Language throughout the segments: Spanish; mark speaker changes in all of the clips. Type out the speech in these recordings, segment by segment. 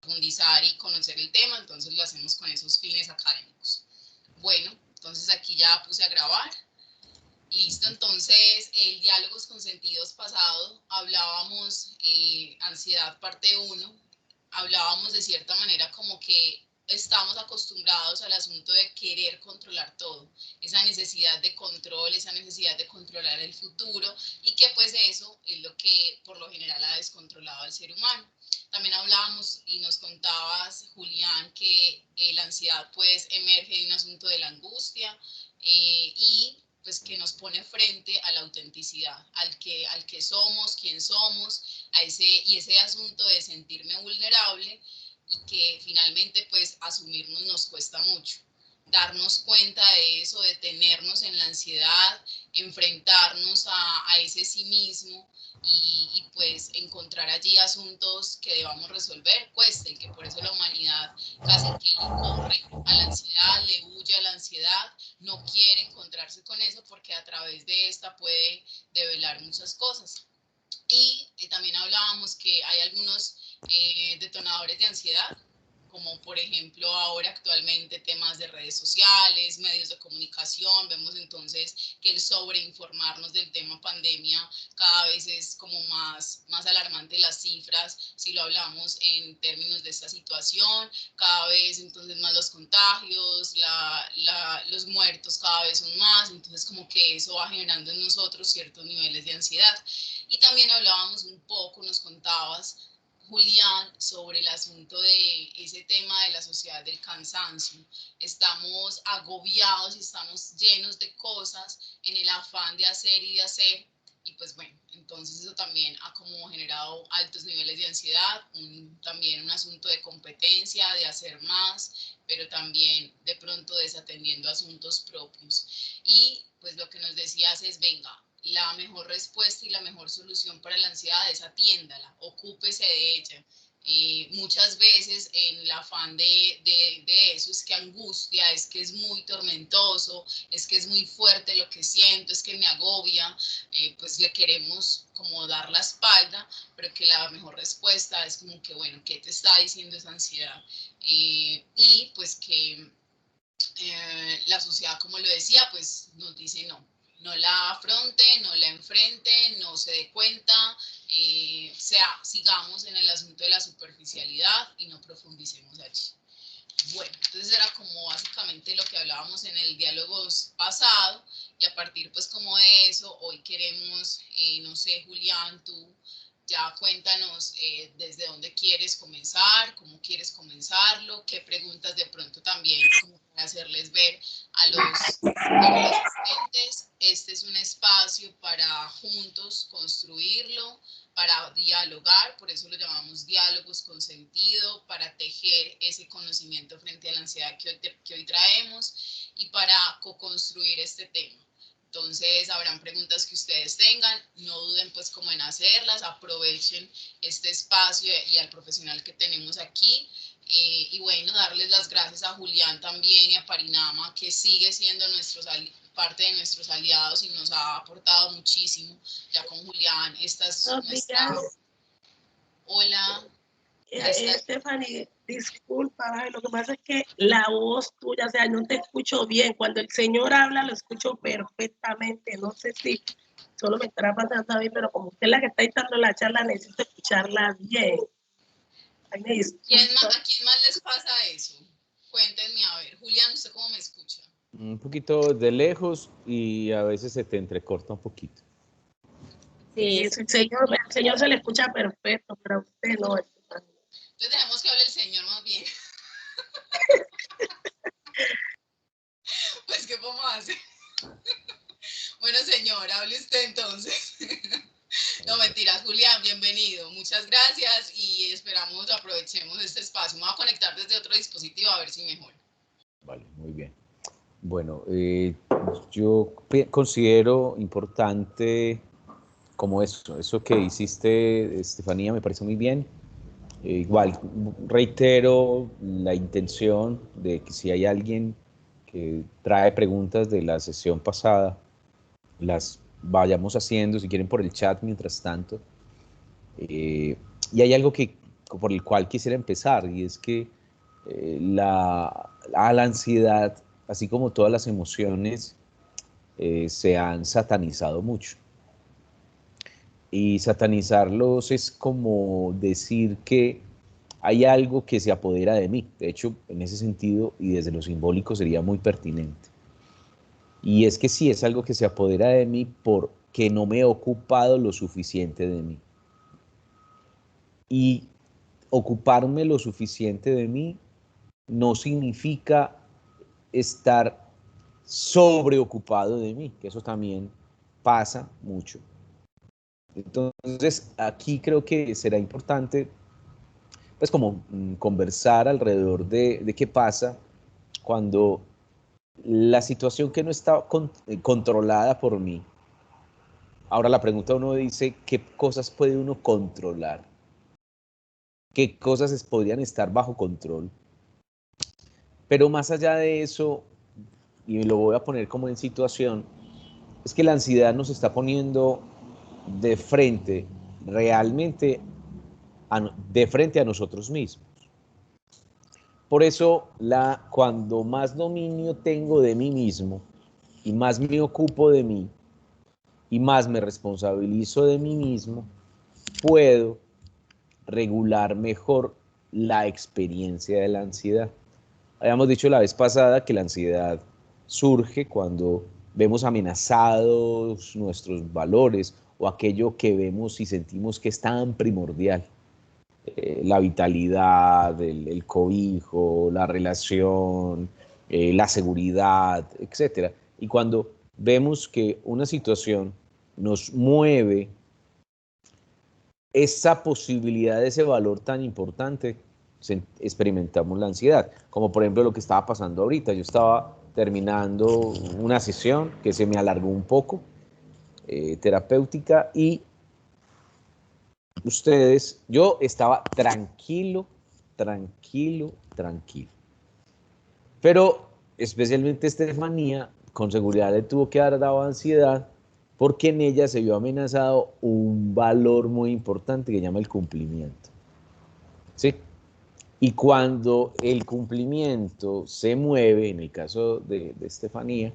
Speaker 1: profundizar y conocer el tema, entonces lo hacemos con esos fines académicos. Bueno, entonces aquí ya puse a grabar. Listo, entonces el Diálogos con Sentidos pasado hablábamos ansiedad parte 1, hablábamos de cierta manera como que estamos acostumbrados al asunto de querer controlar todo, esa necesidad de control, esa necesidad de controlar el futuro, y que pues eso es lo que por lo general ha descontrolado al ser humano. También hablábamos y nos contabas, Julián, que la ansiedad pues emerge de un asunto de la angustia y pues que nos pone frente a la autenticidad, al que somos, quién somos, y ese asunto de sentirme vulnerable, y que finalmente pues asumirnos nos cuesta mucho. Darnos cuenta de eso, detenernos en la ansiedad, enfrentarnos a ese sí mismo y pues encontrar allí asuntos que debamos resolver, cuesta, y que por eso la humanidad casi que corre a la ansiedad, le huye a la ansiedad, no quiere encontrarse con eso porque a través de esta puede develar muchas cosas. Y también hablábamos que hay algunos detonadores de ansiedad, como por ejemplo ahora actualmente temas de redes sociales, medios de comunicación. Vemos entonces que el sobreinformarnos del tema pandemia cada vez es como más alarmante las cifras, si lo hablamos en términos de esta situación, cada vez entonces más los contagios, los muertos cada vez son más, entonces como que eso va generando en nosotros ciertos niveles de ansiedad. Y también hablábamos un poco, nos contabas, Julián, sobre el asunto de ese tema de la sociedad del cansancio. Estamos agobiados y estamos llenos de cosas en el afán de hacer y de hacer, y pues bueno, entonces eso también ha como generado altos niveles de ansiedad, también un asunto de competencia, de hacer más, pero también de pronto desatendiendo asuntos propios. Y pues lo que nos decías es, venga, la mejor respuesta y la mejor solución para la ansiedad es atiéndala, ocúpese de ella. Muchas veces en el afán de eso es que angustia, es que es muy tormentoso, es que es muy fuerte lo que siento, es que me agobia, pues le queremos como dar la espalda, pero que la mejor respuesta es como que, bueno, ¿qué te está diciendo esa ansiedad? Y pues que la sociedad, como lo decía, pues nos dice no la afronte, no la enfrente, no se dé cuenta, sigamos en el asunto de la superficialidad y no profundicemos allí. Bueno, entonces era como básicamente lo que hablábamos en el diálogo pasado, y a partir pues como de eso, hoy queremos, no sé, Julián, tú ya cuéntanos desde dónde quieres comenzar, cómo quieres comenzarlo, qué preguntas de pronto también como para hacerles ver a los asistentes. Este es un espacio para juntos construirlo, para dialogar, por eso lo llamamos diálogos con sentido, para tejer ese conocimiento frente a la ansiedad que hoy traemos y para co-construir este tema. Entonces habrán preguntas que ustedes tengan, no duden pues como en hacerlas, aprovechen este espacio y al profesional que tenemos aquí. Y bueno, darles las gracias a Julián también y a Parinama, que sigue siendo parte de nuestros aliados y nos ha aportado muchísimo. Ya con Julián, esta es nuestra... Hola.
Speaker 2: Stephanie, disculpa, lo que pasa es que la voz tuya, o sea, no te escucho bien. Cuando el señor habla, lo escucho perfectamente. No sé si solo me estará pasando a mí, pero como usted es la que está dictando la charla, necesito escucharla bien.
Speaker 1: ¿A quién más les pasa eso? Cuéntenme, a ver. Julián, ¿usted cómo me escucha?
Speaker 3: Un poquito de lejos y a veces se te entrecorta un poquito.
Speaker 2: Sí, el señor se le escucha perfecto, pero a usted no.
Speaker 1: Entonces dejemos que hable el señor más bien. Pues, ¿qué podemos hacer? Bueno, señor, hable usted entonces. No, mentiras, Julián, bienvenido. Muchas gracias y esperamos aprovechemos este espacio. Me voy a conectar desde otro dispositivo a ver si mejora.
Speaker 3: Vale, muy bien. Bueno, yo considero importante como eso que hiciste, Estefanía, me parece muy bien. Igual, reitero la intención de que si hay alguien que trae preguntas de la sesión pasada, las vayamos haciendo, si quieren, por el chat mientras tanto. Y hay algo que por el cual quisiera empezar, y es que la ansiedad, así como todas las emociones, se han satanizado mucho. Y satanizarlos es como decir que hay algo que se apodera de mí. De hecho, en ese sentido, y desde lo simbólico, sería muy pertinente. Y es que sí, es algo que se apodera de mí porque no me he ocupado lo suficiente de mí. Y ocuparme lo suficiente de mí no significa estar sobreocupado de mí, que eso también pasa mucho. Entonces, aquí creo que será importante, pues, como conversar alrededor de qué pasa cuando la situación que no está controlada por mí. Ahora la pregunta uno dice, ¿qué cosas puede uno controlar? ¿Qué cosas podrían estar bajo control? Pero más allá de eso, y lo voy a poner como en situación, es que la ansiedad nos está poniendo de frente, realmente de frente a nosotros mismos. Por eso, cuando más dominio tengo de mí mismo y más me ocupo de mí y más me responsabilizo de mí mismo, puedo regular mejor la experiencia de la ansiedad. Habíamos dicho la vez pasada que la ansiedad surge cuando vemos amenazados nuestros valores o aquello que vemos y sentimos que es tan primordial. La vitalidad, el cobijo, la relación, la seguridad, etc. Y cuando vemos que una situación nos mueve esa posibilidad de ese valor tan importante, experimentamos la ansiedad. Como por ejemplo lo que estaba pasando ahorita. Yo estaba terminando una sesión que se me alargó un poco, terapéutica, y yo estaba tranquilo. Pero especialmente Estefanía, con seguridad le tuvo que haber dado ansiedad, porque en ella se vio amenazado un valor muy importante que llama el cumplimiento. ¿Sí? Y cuando el cumplimiento se mueve, en el caso de Estefanía,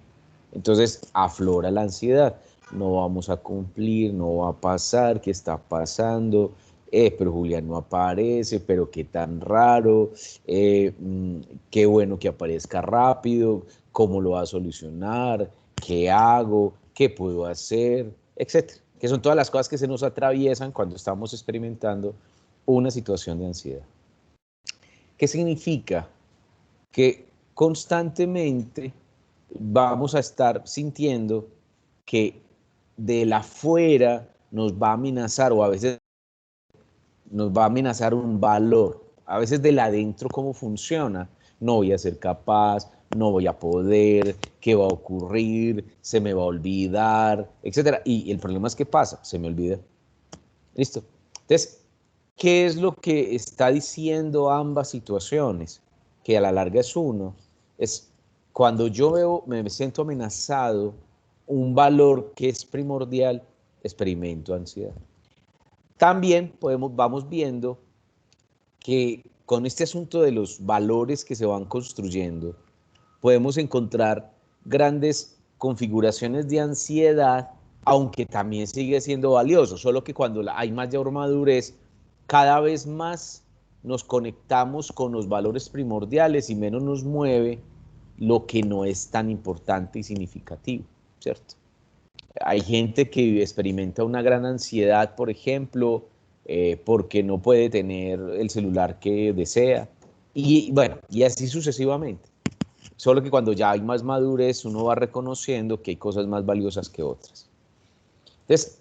Speaker 3: entonces aflora la ansiedad. No vamos a cumplir, no va a pasar, ¿qué está pasando? Pero Julián no aparece, pero qué tan raro, qué bueno que aparezca rápido, cómo lo va a solucionar, qué hago, qué puedo hacer, etcétera. Que son todas las cosas que se nos atraviesan cuando estamos experimentando una situación de ansiedad. ¿Qué significa? Que constantemente vamos a estar sintiendo que del afuera nos va a amenazar, o a veces nos va a amenazar un valor, a veces del adentro cómo funciona. No voy a ser capaz, no voy a poder, qué va a ocurrir, se me va a olvidar, etc. Y el problema es que pasa, se me olvida. ¿Listo? Entonces, ¿qué es lo que está diciendo ambas situaciones? Que a la larga es uno. Es cuando yo me siento amenazado, un valor que es primordial, experimento ansiedad. También vamos viendo que con este asunto de los valores que se van construyendo, podemos encontrar grandes configuraciones de ansiedad, aunque también sigue siendo valioso, solo que cuando hay mayor madurez, cada vez más nos conectamos con los valores primordiales y menos nos mueve lo que no es tan importante y significativo, ¿cierto? Hay gente que experimenta una gran ansiedad, por ejemplo, porque no puede tener el celular que desea, y bueno, y así sucesivamente. Solo que cuando ya hay más madurez, uno va reconociendo que hay cosas más valiosas que otras. Entonces,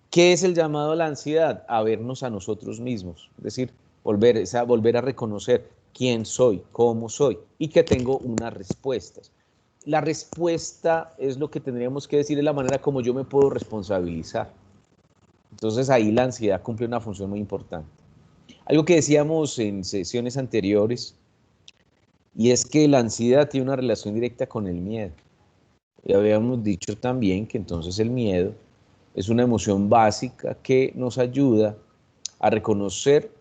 Speaker 3: ¿qué es el llamado a la ansiedad? A vernos a nosotros mismos, es decir, volver a reconocer quién soy, cómo soy, y que tengo unas respuestas. La respuesta es lo que tendríamos que decir, es la manera como yo me puedo responsabilizar. Entonces ahí la ansiedad cumple una función muy importante. Algo que decíamos en sesiones anteriores, y es que la ansiedad tiene una relación directa con el miedo. Y habíamos dicho también que entonces el miedo es una emoción básica que nos ayuda a reconocer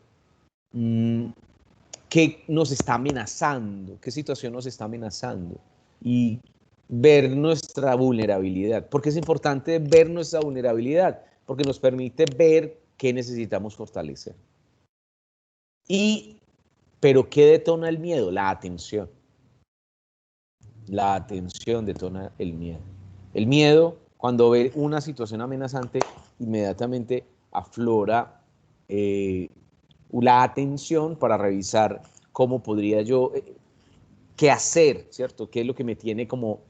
Speaker 3: qué nos está amenazando, qué situación nos está amenazando y ver nuestra vulnerabilidad. ¿Por qué es importante ver nuestra vulnerabilidad? Porque nos permite ver qué necesitamos fortalecer. Pero ¿qué detona el miedo? La atención. La atención detona el miedo. El miedo, cuando ve una situación amenazante, inmediatamente aflora la atención para revisar cómo podría yo, qué hacer, ¿cierto? ¿Qué es lo que me tiene como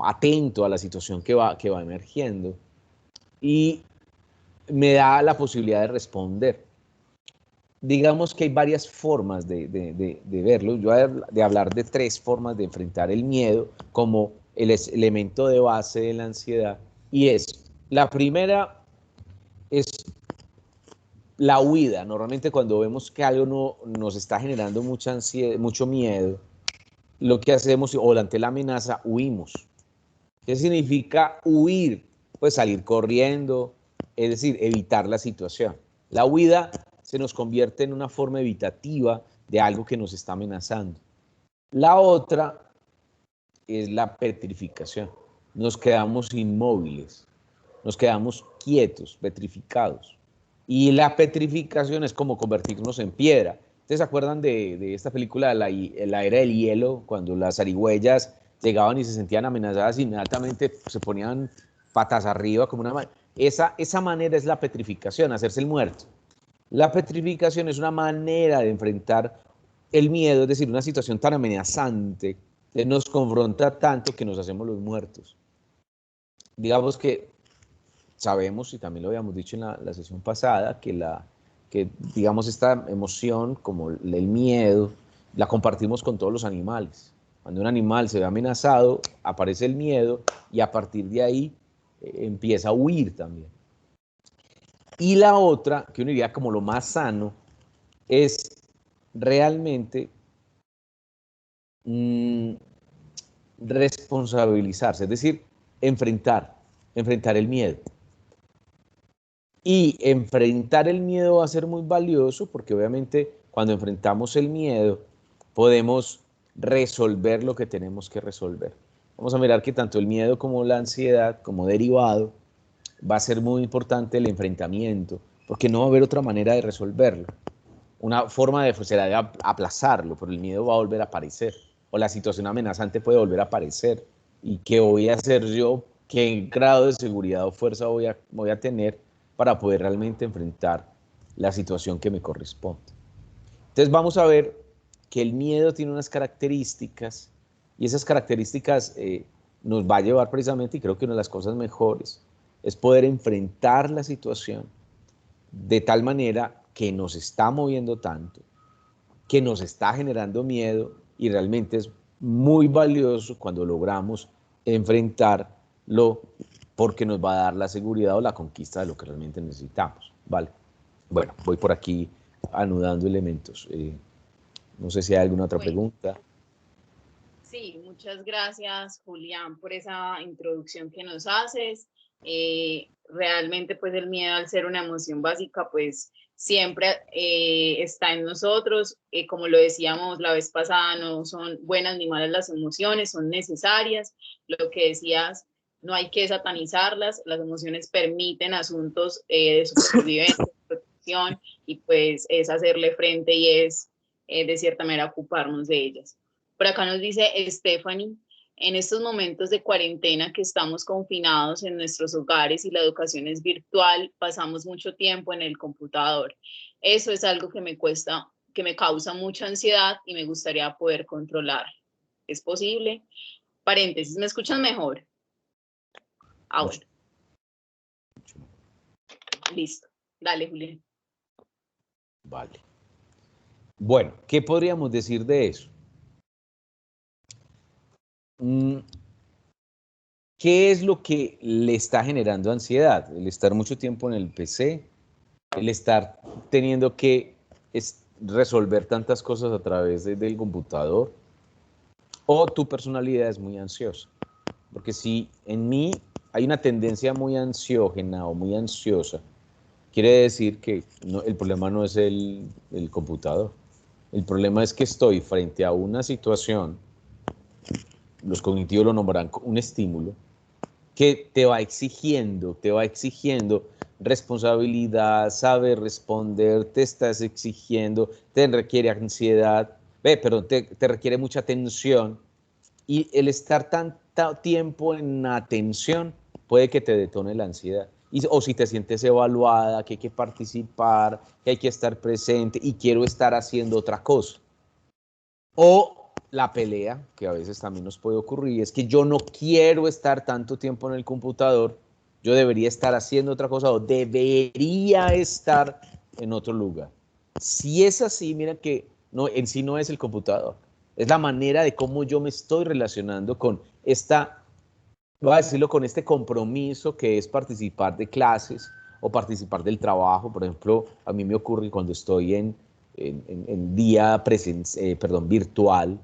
Speaker 3: atento a la situación que va emergiendo? Y me da la posibilidad de responder. Digamos que hay varias formas de verlo. Yo voy a hablar de 3 formas de enfrentar el miedo como el elemento de base de la ansiedad. Y la primera es la huida. Normalmente cuando vemos que algo nos está generando mucha ansiedad, mucho miedo, lo que hacemos, o ante la amenaza, huimos. ¿Qué significa huir? Pues salir corriendo, es decir, evitar la situación. La huida se nos convierte en una forma evitativa de algo que nos está amenazando. La otra es la petrificación. Nos quedamos inmóviles, nos quedamos quietos, petrificados. Y la petrificación es como convertirnos en piedra. ¿Ustedes se acuerdan de esta película, la Era del Hielo, cuando las zarigüeyas llegaban y se sentían amenazadas, inmediatamente se ponían patas arriba como una... Esa manera es la petrificación, hacerse el muerto. La petrificación es una manera de enfrentar el miedo, es decir, una situación tan amenazante que nos confronta tanto que nos hacemos los muertos. Digamos que sabemos, y también lo habíamos dicho en la sesión pasada, que digamos esta emoción como el miedo la compartimos con todos los animales. Cuando un animal se ve amenazado, aparece el miedo y a partir de ahí empieza a huir también. Y la otra, que uno diría como lo más sano, es realmente responsabilizarse, es decir, enfrentar el miedo. Y enfrentar el miedo va a ser muy valioso porque obviamente cuando enfrentamos el miedo podemos resolver lo que tenemos que resolver. Vamos a mirar que tanto el miedo como la ansiedad, como derivado, va a ser muy importante el enfrentamiento, porque no va a haber otra manera de resolverlo. Una forma será de aplazarlo, pero el miedo va a volver a aparecer, o la situación amenazante puede volver a aparecer. ¿Y qué voy a hacer yo? ¿Qué grado de seguridad o fuerza voy a tener para poder realmente enfrentar la situación que me corresponde? Entonces vamos a ver que el miedo tiene unas características, y esas características nos va a llevar precisamente, y creo que una de las cosas mejores, es poder enfrentar la situación de tal manera que nos está moviendo tanto, que nos está generando miedo, y realmente es muy valioso cuando logramos enfrentarlo porque nos va a dar la seguridad o la conquista de lo que realmente necesitamos, ¿vale? Bueno, voy por aquí anudando elementos. No sé si hay alguna otra pregunta.
Speaker 1: Sí, muchas gracias, Julián, por esa introducción que nos haces. Realmente, pues el miedo, al ser una emoción básica, pues siempre está en nosotros. Como lo decíamos la vez pasada, no son buenas ni malas las emociones, son necesarias. Lo que decías, no hay que satanizarlas. Las emociones permiten asuntos de supervivencia, protección, y pues es hacerle frente y es de cierta manera ocuparnos de ellas. Por acá nos dice Stephanie, en estos momentos de cuarentena que estamos confinados en nuestros hogares y la educación es virtual, pasamos mucho tiempo en el computador. Eso es algo que me causa mucha ansiedad y me gustaría poder controlar. ¿Es posible? Paréntesis, ¿me escuchan mejor? Ah, bueno. Listo. Dale, Julián.
Speaker 3: Vale. Bueno, ¿qué podríamos decir de eso? ¿Qué es lo que le está generando ansiedad? El estar mucho tiempo en el PC, el estar teniendo que resolver tantas cosas a través del computador, o tu personalidad es muy ansiosa. Porque si en mí hay una tendencia muy ansiógena o muy ansiosa, quiere decir que el problema no es el computador. El problema es que estoy frente a una situación, los cognitivos lo nombrarán un estímulo, que te va exigiendo responsabilidad, saber responder, te estás exigiendo, te requiere ansiedad, te requiere mucha atención, y el estar tanto tiempo en atención puede que te detone la ansiedad. O si te sientes evaluada, que hay que participar, que hay que estar presente y quiero estar haciendo otra cosa. O la pelea, que a veces también nos puede ocurrir, es que yo no quiero estar tanto tiempo en el computador, yo debería estar haciendo otra cosa o debería estar en otro lugar. Si es así, mira que no, en sí no es el computador, es la manera de cómo yo me estoy relacionando con voy a decirlo, con este compromiso que es participar de clases o participar del trabajo. Por ejemplo, a mí me ocurre cuando estoy en día virtual,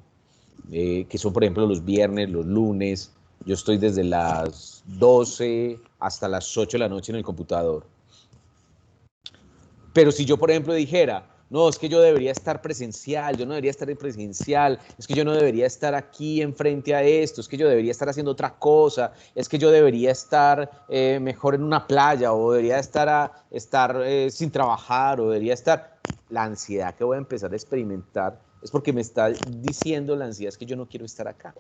Speaker 3: que son, por ejemplo, los viernes, los lunes. Yo estoy desde las 12 hasta las 8 de la noche en el computador. Pero si yo, por ejemplo, dijera, no, es que yo debería estar presencial, yo no debería estar presencial, es que yo no debería estar aquí enfrente a esto, es que yo debería estar haciendo otra cosa, es que yo debería estar mejor en una playa, o debería estar sin trabajar, o debería estar... La ansiedad que voy a empezar a experimentar es porque me está diciendo la ansiedad es que yo no quiero estar acá.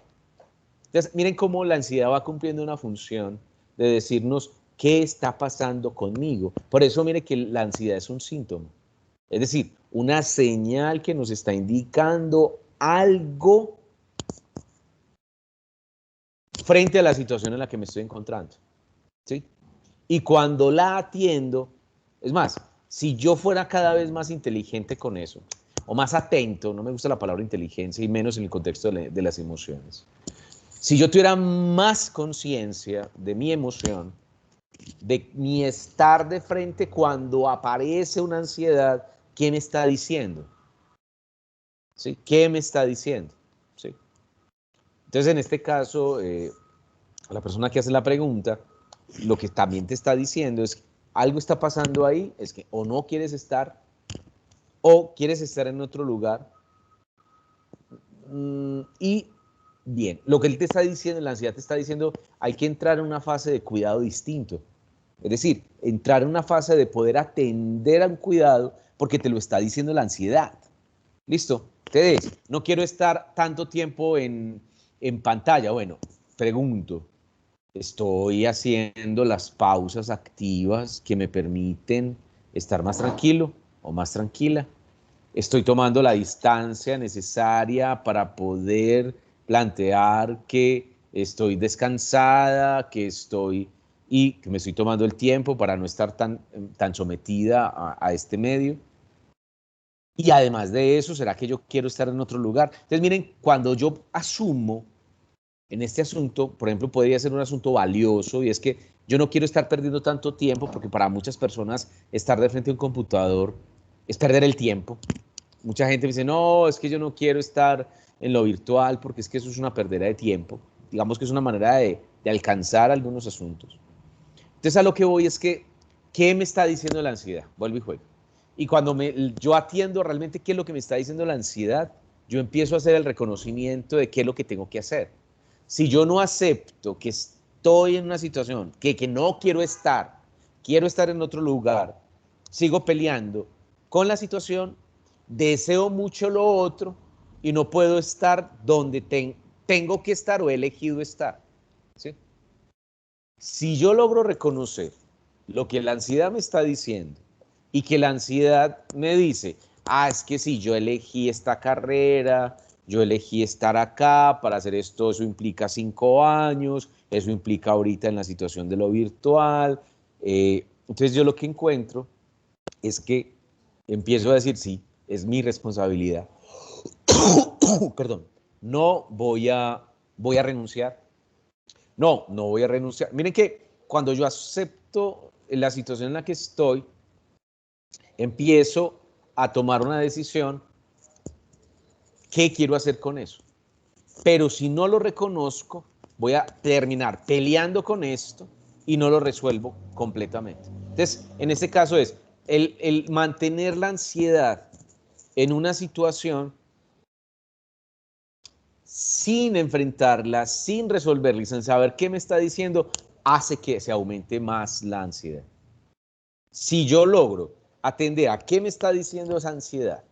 Speaker 3: Entonces, miren cómo la ansiedad va cumpliendo una función de decirnos qué está pasando conmigo. Por eso, mire que la ansiedad es un síntoma. Es decir, una señal que nos está indicando algo frente a la situación en la que me estoy encontrando, ¿sí? Y cuando la atiendo, es más, si yo fuera cada vez más inteligente con eso, o más atento, no me gusta la palabra inteligencia, y menos en el contexto de las emociones. Si yo tuviera más conciencia de mi emoción, de mi estar de frente cuando aparece una ansiedad, ¿qué me está diciendo? ¿Sí? ¿Qué me está diciendo? ¿Sí? Entonces, en este caso, la persona que hace la pregunta, lo que también te está diciendo es que algo está pasando ahí, es que o no quieres estar, o quieres estar en otro lugar. Y bien, lo que él te está diciendo, la ansiedad te está diciendo, hay que entrar en una fase de cuidado distinto. Es decir, entrar en una fase de poder atender a un cuidado porque te lo está diciendo la ansiedad. ¿Listo? Entonces, no quiero estar tanto tiempo en pantalla. Bueno, pregunto, ¿estoy haciendo las pausas activas que me permiten estar más tranquilo o más tranquila? ¿Estoy tomando la distancia necesaria para poder plantear que estoy descansada, que me estoy tomando el tiempo para no estar tan sometida a este medio? Y además de eso, ¿será que yo quiero estar en otro lugar? Entonces, miren, cuando yo asumo en este asunto, por ejemplo, podría ser un asunto valioso, y es que yo no quiero estar perdiendo tanto tiempo, porque para muchas personas estar de frente a un computador es perder el tiempo. Mucha gente me dice, no, es que yo no quiero estar en lo virtual porque es que eso es una perdera de tiempo. Digamos que es una manera de alcanzar algunos asuntos. Entonces, a lo que voy es que, ¿qué me está diciendo la ansiedad? Vuelvo y juego. Y cuando yo atiendo realmente qué es lo que me está diciendo la ansiedad, yo empiezo a hacer el reconocimiento de qué es lo que tengo que hacer. Si yo no acepto que estoy en una situación que no quiero estar en otro lugar, sigo peleando con la situación, deseo mucho lo otro y no puedo estar donde tengo que estar o he elegido estar, ¿sí? Si yo logro reconocer lo que la ansiedad me está diciendo y que la ansiedad me dice, es que si yo elegí esta carrera, yo elegí estar acá para hacer esto, eso implica 5 años, eso implica ahorita en la situación de lo virtual. Entonces yo lo que encuentro es que empiezo a decir, sí, es mi responsabilidad. Perdón, no voy a renunciar. No voy a renunciar. Miren que cuando yo acepto la situación en la que estoy, empiezo a tomar una decisión. ¿Qué quiero hacer con eso? Pero si no lo reconozco, voy a terminar peleando con esto y no lo resuelvo completamente. Entonces, en este caso es, el mantener la ansiedad en una situación sin enfrentarla, sin resolverla y sin saber qué me está diciendo, hace que se aumente más la ansiedad. Si yo logro atender a qué me está diciendo esa ansiedad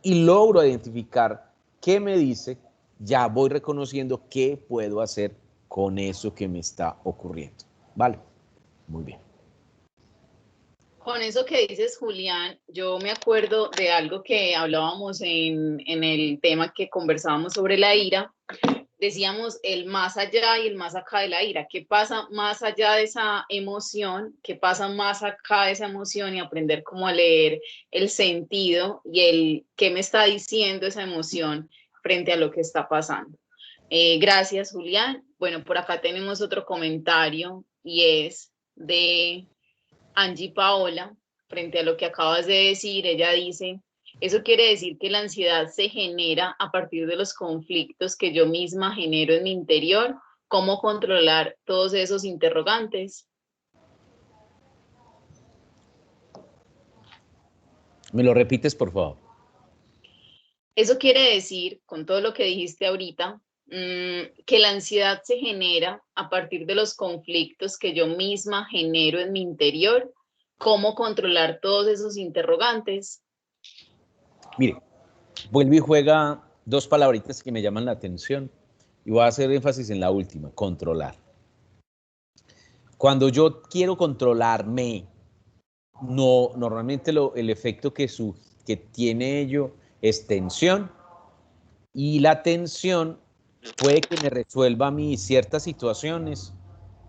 Speaker 3: y logro identificar qué me dice, ya voy reconociendo qué puedo hacer con eso que me está ocurriendo. ¿Vale? Muy bien.
Speaker 1: Con eso que dices, Julián, yo me acuerdo de algo que hablábamos en el tema que conversábamos sobre la ira. Decíamos el más allá y el más acá de la ira. ¿Qué pasa más allá de esa emoción? ¿Qué pasa más acá de esa emoción? Y aprender cómo a leer el sentido y el qué me está diciendo esa emoción frente a lo que está pasando. Gracias, Julián. Bueno, por acá tenemos otro comentario y es de Angie Paola. Frente a lo que acabas de decir, ella dice: eso quiere decir que la ansiedad se genera a partir de los conflictos que yo misma genero en mi interior. ¿Cómo controlar todos esos interrogantes?
Speaker 3: ¿Me lo repites, por favor?
Speaker 1: Eso quiere decir, con todo lo que dijiste ahorita, que la ansiedad se genera a partir de los conflictos que yo misma genero en mi interior. ¿Cómo controlar todos esos interrogantes?
Speaker 3: Mire, vuelve y juega dos palabritas que me llaman la atención y voy a hacer énfasis en la última, controlar. Cuando yo quiero controlarme, no, normalmente el efecto que tiene ello es tensión, y la tensión puede que me resuelva a mí ciertas situaciones,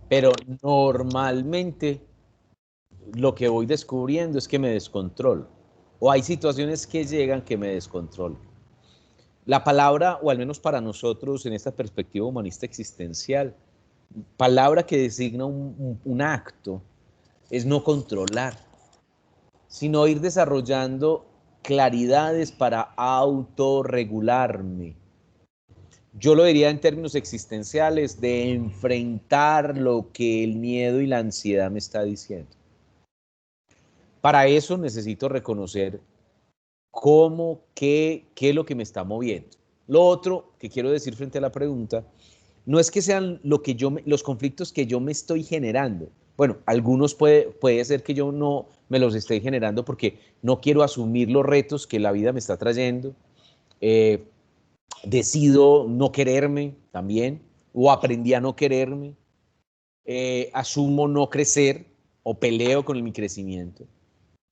Speaker 3: pero normalmente lo que voy descubriendo es que me descontrolo, o hay situaciones que llegan que me descontrolan. La palabra, o al menos para nosotros en esta perspectiva humanista existencial, palabra que designa un acto, es no controlar, sino ir desarrollando claridades para autorregularme. Yo lo diría en términos existenciales, de enfrentar lo que el miedo y la ansiedad me está diciendo. Para eso necesito reconocer qué es lo que me está moviendo. Lo otro que quiero decir frente a la pregunta, no es que sean los conflictos que yo me estoy generando. Bueno, algunos puede ser que yo no me los esté generando porque no quiero asumir los retos que la vida me está trayendo. Decido no quererme también, o aprendí a no quererme. Asumo no crecer o peleo con mi crecimiento.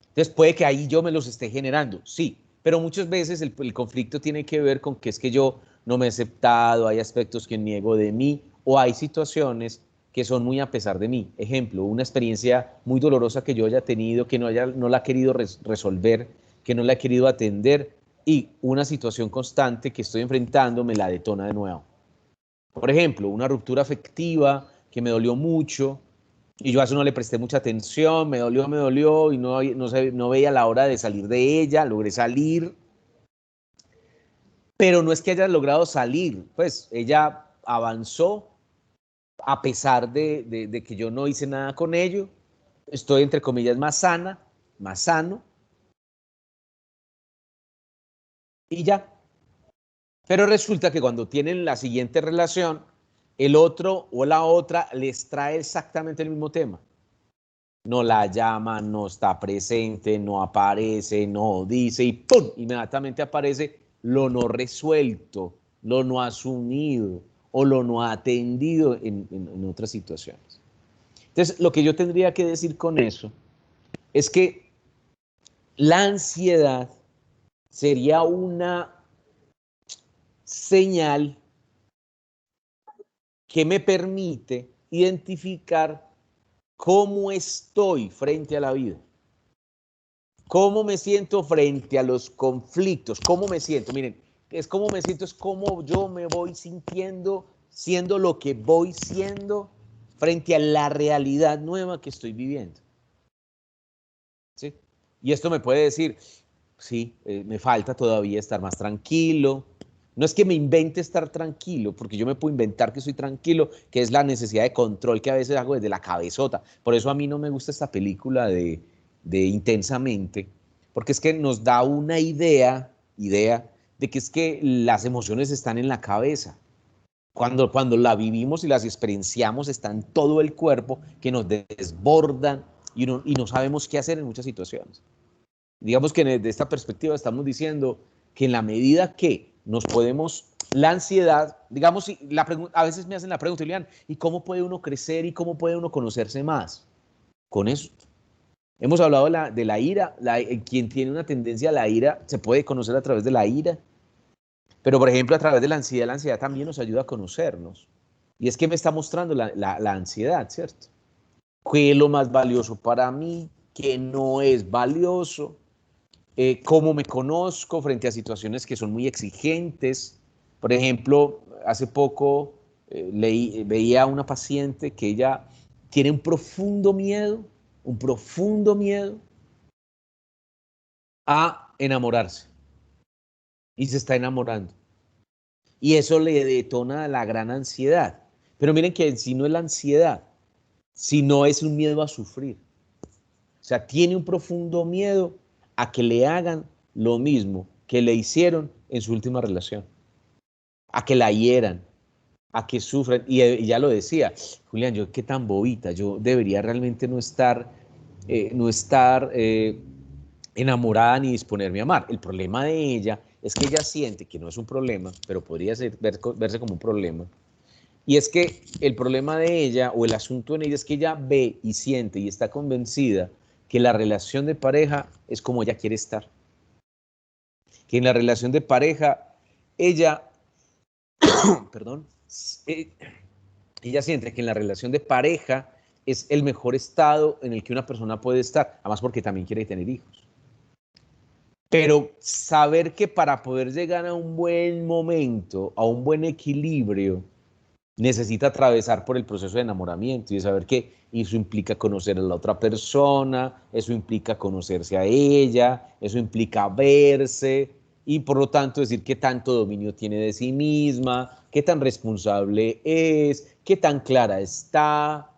Speaker 3: Entonces puede que ahí yo me los esté generando, sí, pero muchas veces el conflicto tiene que ver con que es que yo no me he aceptado, hay aspectos que niego de mí, o hay situaciones que son muy a pesar de mí. Ejemplo, una experiencia muy dolorosa que yo haya tenido, que no la he querido resolver, que no la he querido atender, y una situación constante que estoy enfrentando me la detona de nuevo. Por ejemplo, una ruptura afectiva que me dolió mucho, y yo a eso no le presté mucha atención, me dolió, y no veía la hora de salir de ella, logré salir, pero no es que haya logrado salir, pues ella avanzó a pesar de que yo no hice nada con ello, estoy entre comillas más sana, más sano, y ya. Pero resulta que cuando tienen la siguiente relación, el otro o la otra les trae exactamente el mismo tema. No la llama, no está presente, no aparece, no dice, y ¡pum! Inmediatamente aparece lo no resuelto, lo no asumido o lo no atendido en otras situaciones. Entonces, lo que yo tendría que decir con eso es que la ansiedad sería una señal que me permite identificar cómo estoy frente a la vida. ¿Cómo me siento frente a los conflictos? ¿Cómo me siento? Miren, es cómo me siento, es cómo yo me voy sintiendo, siendo lo que voy siendo frente a la realidad nueva que estoy viviendo. ¿Sí? Y esto me puede decir, sí, me falta todavía estar más tranquilo. No es que me invente estar tranquilo, porque yo me puedo inventar que estoy tranquilo, que es la necesidad de control que a veces hago desde la cabezota. Por eso a mí no me gusta esta película de de intensamente, porque es que nos da una idea de que es que las emociones están en la cabeza. Cuando la vivimos y las experienciamos, está en todo el cuerpo, que nos desbordan y no sabemos qué hacer en muchas situaciones. Digamos que desde esta perspectiva estamos diciendo que en la medida que nos podemos, la ansiedad, digamos, a veces me hacen la pregunta, Julián, ¿y cómo puede uno crecer y cómo puede uno conocerse más? Con eso. Hemos hablado de la ira, quien tiene una tendencia a la ira se puede conocer a través de la ira, pero por ejemplo a través de la ansiedad también nos ayuda a conocernos. Y es que me está mostrando la ansiedad, ¿cierto? ¿Qué es lo más valioso para mí? ¿Qué no es valioso? ¿Cómo me conozco frente a situaciones que son muy exigentes? Por ejemplo, hace poco veía a una paciente que ella tiene un profundo miedo a enamorarse y se está enamorando. Y eso le detona la gran ansiedad. Pero miren que en sí no es la ansiedad, sino es un miedo a sufrir. O sea, tiene un profundo miedo a que le hagan lo mismo que le hicieron en su última relación. A que la hieran, a que sufran. Y ya lo decía, Julián, yo qué tan bobita, yo debería realmente no estar enamorada ni disponerme a amar. El problema de ella es que ella siente que no es un problema, pero podría verse como un problema. Y es que el problema de ella, o el asunto en ella, es que ella ve y siente y está convencida que la relación de pareja es como ella quiere estar. Que en la relación de pareja, ella, perdón, ella siente que en la relación de pareja es el mejor estado en el que una persona puede estar, además porque también quiere tener hijos. Pero saber que para poder llegar a un buen momento, a un buen equilibrio, necesita atravesar por el proceso de enamoramiento y de saber que eso implica conocer a la otra persona, eso implica conocerse a ella, eso implica verse y por lo tanto decir qué tanto dominio tiene de sí misma, qué tan responsable es, qué tan clara está,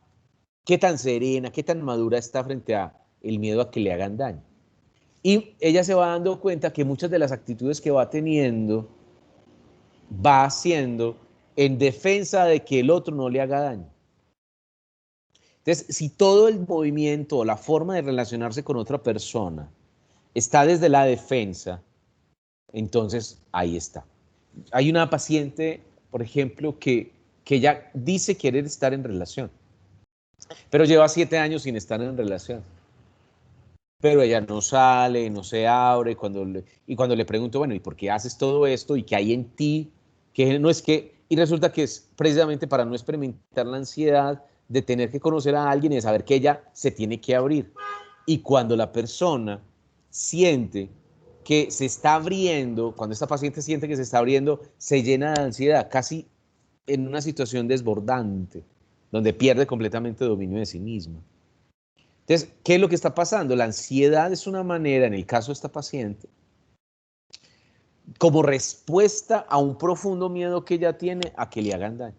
Speaker 3: qué tan serena, qué tan madura está frente a el miedo a que le hagan daño. Y ella se va dando cuenta que muchas de las actitudes que va teniendo va haciendo en defensa de que el otro no le haga daño. Entonces, si todo el movimiento o la forma de relacionarse con otra persona está desde la defensa, entonces ahí está. Hay una paciente, por ejemplo, que ella dice querer estar en relación, pero lleva 7 años sin estar en relación. Pero ella no sale, no se abre, y cuando le pregunto, bueno, ¿y por qué haces todo esto? ¿Y qué hay en ti? Que no es que, y resulta que es precisamente para no experimentar la ansiedad de tener que conocer a alguien y de saber que ella se tiene que abrir. Y cuando la persona siente que se está abriendo, cuando esta paciente siente que se está abriendo, se llena de ansiedad, casi en una situación desbordante, donde pierde completamente dominio de sí misma. Entonces, ¿qué es lo que está pasando? La ansiedad es una manera, en el caso de esta paciente, como respuesta a un profundo miedo que ella tiene a que le hagan daño.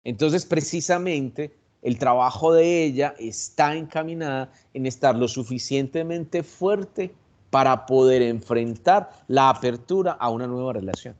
Speaker 3: Entonces, precisamente, el trabajo de ella está encaminada en estar lo suficientemente fuerte para poder enfrentar la apertura a una nueva relación.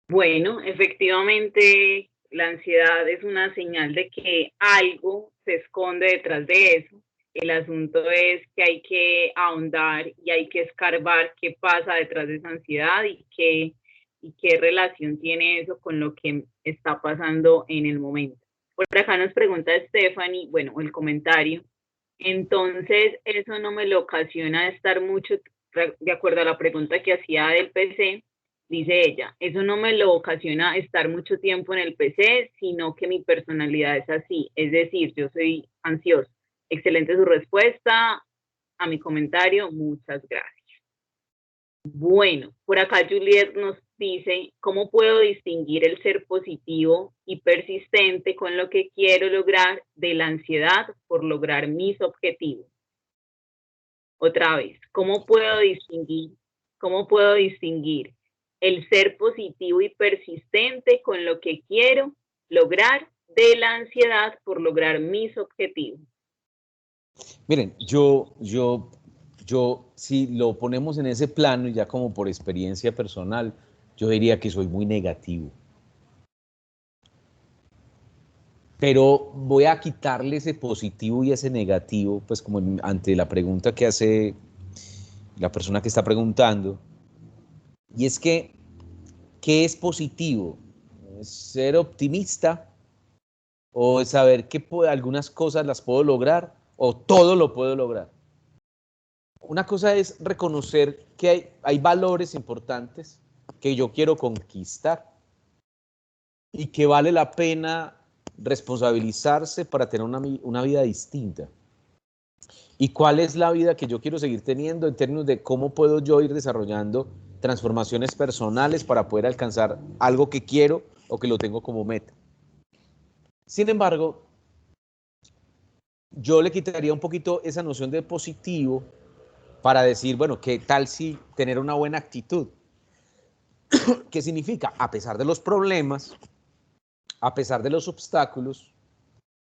Speaker 4: Bueno, efectivamente, la ansiedad es una señal de que algo se esconde detrás de eso. El asunto es que hay que ahondar y hay que escarbar qué pasa detrás de esa ansiedad y qué relación tiene eso con lo que está pasando en el momento. Por acá nos pregunta Stephanie, bueno, el comentario. Entonces, eso no me lo ocasiona estar mucho, de acuerdo a la pregunta que hacía del PC, dice ella, eso no me lo ocasiona estar mucho tiempo en el PC, sino que mi personalidad es así, es decir, yo soy ansioso. Excelente su respuesta a mi comentario, muchas gracias. Bueno, por acá Juliet nos dice, ¿cómo puedo distinguir el ser positivo y persistente con lo que quiero lograr de la ansiedad por lograr mis objetivos? Otra vez, ¿cómo puedo distinguir el ser positivo y persistente con lo que quiero lograr, de la ansiedad por lograr mis objetivos.
Speaker 3: Miren, si lo ponemos en ese plano, ya como por experiencia personal, yo diría que soy muy negativo. Pero voy a quitarle ese positivo y ese negativo, pues como ante la pregunta que hace la persona que está preguntando. Y es que, ¿qué es positivo? ¿Ser optimista? ¿O saber que algunas cosas las puedo lograr? ¿O todo lo puedo lograr? Una cosa es reconocer que hay valores importantes que yo quiero conquistar y que vale la pena responsabilizarse para tener una vida distinta. ¿Y cuál es la vida que yo quiero seguir teniendo en términos de cómo puedo yo ir desarrollando transformaciones personales para poder alcanzar algo que quiero o que lo tengo como meta? Sin embargo, yo le quitaría un poquito esa noción de positivo para decir, bueno, ¿qué tal si tener una buena actitud? ¿Qué significa? A pesar de los problemas, a pesar de los obstáculos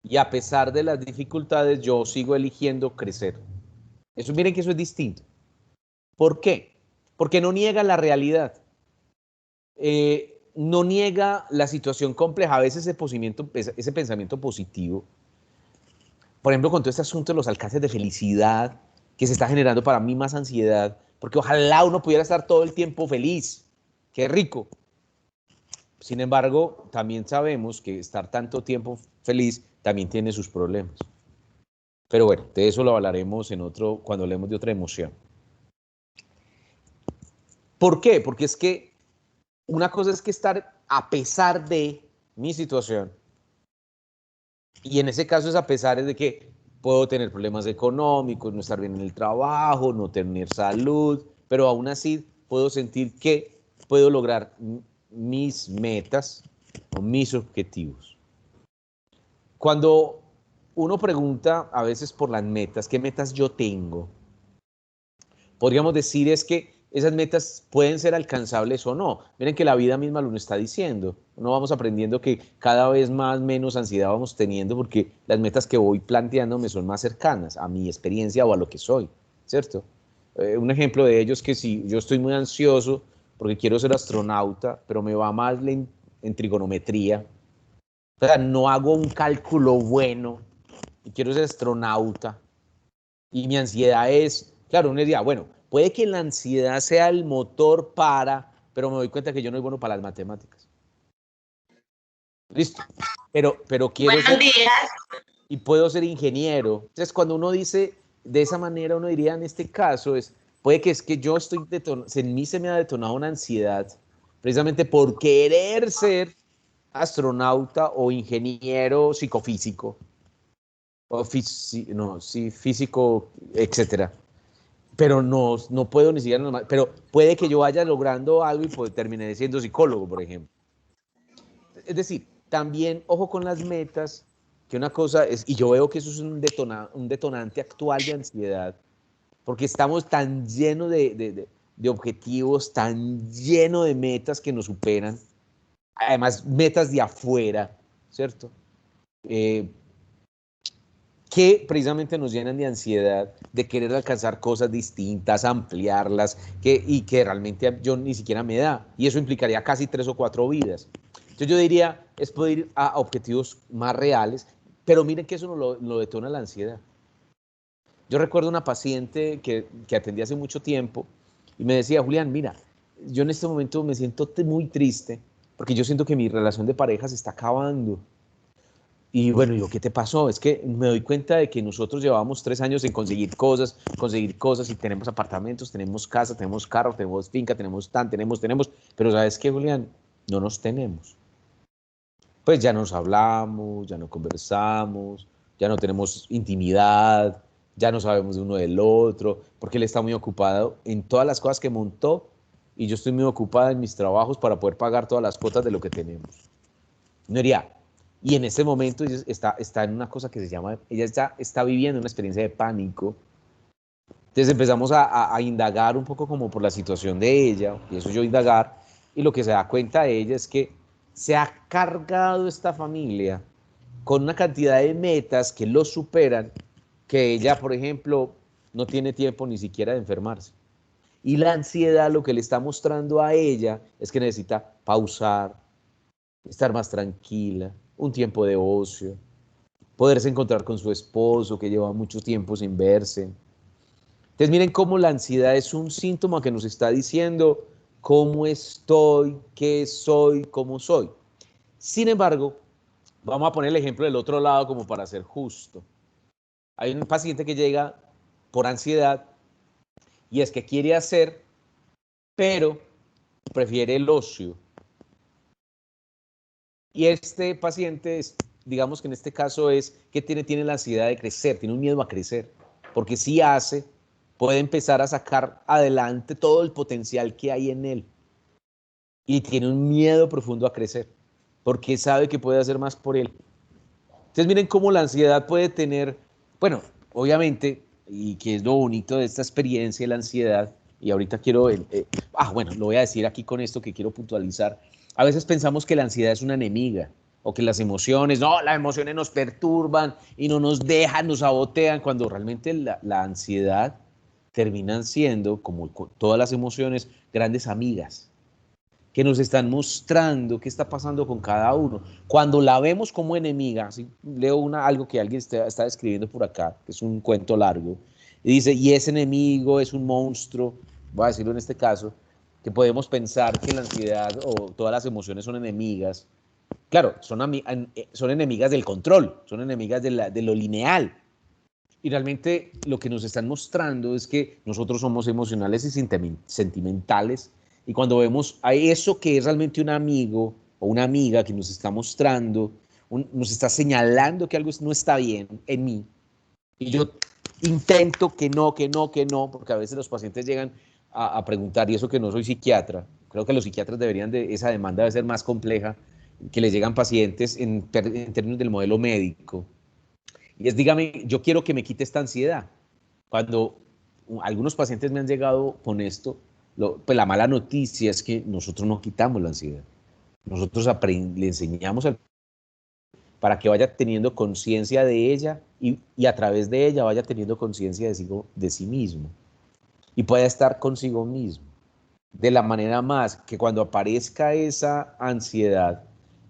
Speaker 3: y a pesar de las dificultades, yo sigo eligiendo crecer. Eso, miren que eso es distinto. ¿Por qué? Porque no niega la realidad. No niega la situación compleja. A veces ese pensamiento positivo, por ejemplo, con todo este asunto de los alcances de felicidad, que se está generando para mí más ansiedad, porque ojalá uno pudiera estar todo el tiempo feliz. ¡Qué rico! Sin embargo, también sabemos que estar tanto tiempo feliz también tiene sus problemas. Pero bueno, de eso lo hablaremos cuando hablemos de otra emoción. ¿Por qué? Porque es que una cosa es que estar a pesar de mi situación, y en ese caso es a pesar de que puedo tener problemas económicos, no estar bien en el trabajo, no tener salud, pero aún así puedo sentir que puedo lograr mis metas o mis objetivos. Cuando uno pregunta a veces por las metas, ¿qué metas yo tengo? Podríamos decir es que esas metas pueden ser alcanzables o no. Miren que la vida misma lo está diciendo. No vamos aprendiendo que cada vez menos ansiedad vamos teniendo porque las metas que voy planteando me son más cercanas a mi experiencia o a lo que soy, ¿cierto? Un ejemplo de ello es que si yo estoy muy ansioso porque quiero ser astronauta, pero me va mal en trigonometría, o sea, no hago un cálculo bueno y quiero ser astronauta y mi ansiedad es, claro, uno diría, bueno, puede que la ansiedad sea el motor pero me doy cuenta que yo no soy bueno para las matemáticas. Listo, pero quiero
Speaker 2: Buenos días.
Speaker 3: Y puedo ser ingeniero. Entonces, cuando uno dice de esa manera, uno diría en este caso, puede que es que yo en mí se me ha detonado una ansiedad, precisamente por querer ser astronauta o ingeniero psicofísico, o físico, etcétera. Pero no puedo ni siquiera, pero puede que yo vaya logrando algo y termine siendo psicólogo, por ejemplo. Es decir, también, ojo con las metas, que una cosa es, y yo veo que eso es un detonante actual de ansiedad, porque estamos tan llenos de objetivos, tan llenos de metas que nos superan, además metas de afuera, ¿cierto? Que precisamente nos llenan de ansiedad, de querer alcanzar cosas distintas, ampliarlas, y que realmente yo ni siquiera me da, y eso implicaría casi 3 o 4 vidas. Entonces yo diría, es poder ir a objetivos más reales, pero miren que eso no lo detona la ansiedad. Yo recuerdo una paciente que atendí hace mucho tiempo y me decía, Julián, mira, yo en este momento me siento muy triste porque yo siento que mi relación de pareja se está acabando. Y bueno, ¿qué te pasó? Es que me doy cuenta de que nosotros llevábamos 3 años en conseguir cosas y tenemos apartamentos, tenemos casa, tenemos carro, tenemos finca, tenemos pero ¿sabes qué, Julián? No nos tenemos. Pues ya nos hablamos, ya no conversamos, ya no tenemos intimidad, ya no sabemos de uno del otro, porque él está muy ocupado en todas las cosas que montó y yo estoy muy ocupada en mis trabajos para poder pagar todas las cuotas de lo que tenemos. No diría, y en este momento ella está en una cosa que se llama, ella está viviendo una experiencia de pánico. Entonces empezamos a indagar un poco como por la situación de ella, y eso yo indagar, Y lo que se da cuenta ella es que se ha cargado esta familia con una cantidad de metas que lo superan, que ella, por ejemplo, no tiene tiempo ni siquiera de enfermarse. Y la ansiedad lo que le está mostrando a ella es que necesita pausar, estar más tranquila, un tiempo de ocio, poderse encontrar con su esposo que lleva mucho tiempo sin verse. Entonces miren cómo la ansiedad es un síntoma que nos está diciendo cómo estoy, qué soy, cómo soy. Sin embargo, vamos a poner el ejemplo del otro lado como para ser justo. Hay un paciente que llega por ansiedad y es que quiere hacer, pero prefiere el ocio. Y este paciente, digamos que en este caso es que tiene la ansiedad de crecer, tiene un miedo a crecer, porque si hace, puede empezar a sacar adelante todo el potencial que hay en él. Y tiene un miedo profundo a crecer, porque sabe que puede hacer más por él. Entonces miren cómo la ansiedad puede tener, bueno, obviamente, y que es lo bonito de esta experiencia de la ansiedad, y ahorita quiero, bueno, lo voy a decir aquí con esto que quiero puntualizar. A veces pensamos que la ansiedad es una enemiga, o que las emociones, no, las emociones nos perturban y no nos dejan, nos sabotean, cuando realmente la ansiedad terminan siendo, como todas las emociones, grandes amigas que nos están mostrando qué está pasando con cada uno. Cuando la vemos como enemiga, ¿sí? Leo algo que alguien está escribiendo por acá, que es un cuento largo, y dice, y ese enemigo es un monstruo, voy a decirlo en este caso, que podemos pensar que la ansiedad o todas las emociones son enemigas. Claro, son enemigas del control, son enemigas de lo lineal. Y realmente lo que nos están mostrando es que nosotros somos emocionales y sentimentales. Y cuando vemos a eso que es realmente un amigo o una amiga que nos está mostrando, nos está señalando que algo no está bien en mí, y yo intento que no, porque a veces los pacientes llegan a preguntar, y eso que no soy psiquiatra, creo que los psiquiatras esa demanda debe ser más compleja, que les llegan pacientes en términos del modelo médico, y es, dígame, yo quiero que me quite esta ansiedad. Cuando algunos pacientes me han llegado con esto, pues la mala noticia es que nosotros no quitamos la ansiedad. Nosotros le enseñamos para que vaya teniendo conciencia de ella y a través de ella vaya teniendo conciencia de sí mismo y pueda estar consigo mismo. De la manera más que cuando aparezca esa ansiedad,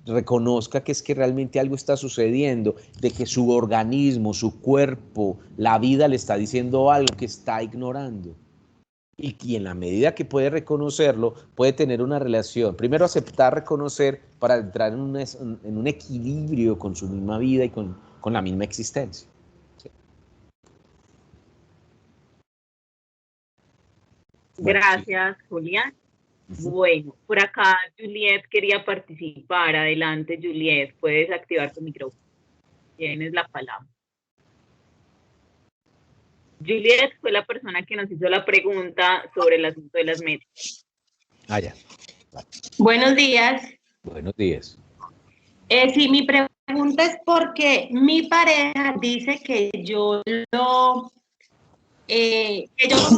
Speaker 3: reconozca que es que realmente algo está sucediendo, de que su organismo, su cuerpo, la vida le está diciendo algo que está ignorando. Y en la medida que puede reconocerlo, puede tener una relación. Primero aceptar, reconocer, para entrar en un equilibrio con su misma vida y con la misma existencia. ¿Sí?
Speaker 4: Bueno, gracias, sí. Julián. Bueno, por acá Juliet quería participar. Adelante, Juliet, puedes activar tu micrófono. Tienes la palabra. Juliet fue la persona que nos hizo la pregunta sobre el asunto de las metas.
Speaker 3: Ya.
Speaker 5: Vale. Buenos días.
Speaker 3: Buenos días.
Speaker 5: Sí, mi pregunta es porque mi pareja dice que yo como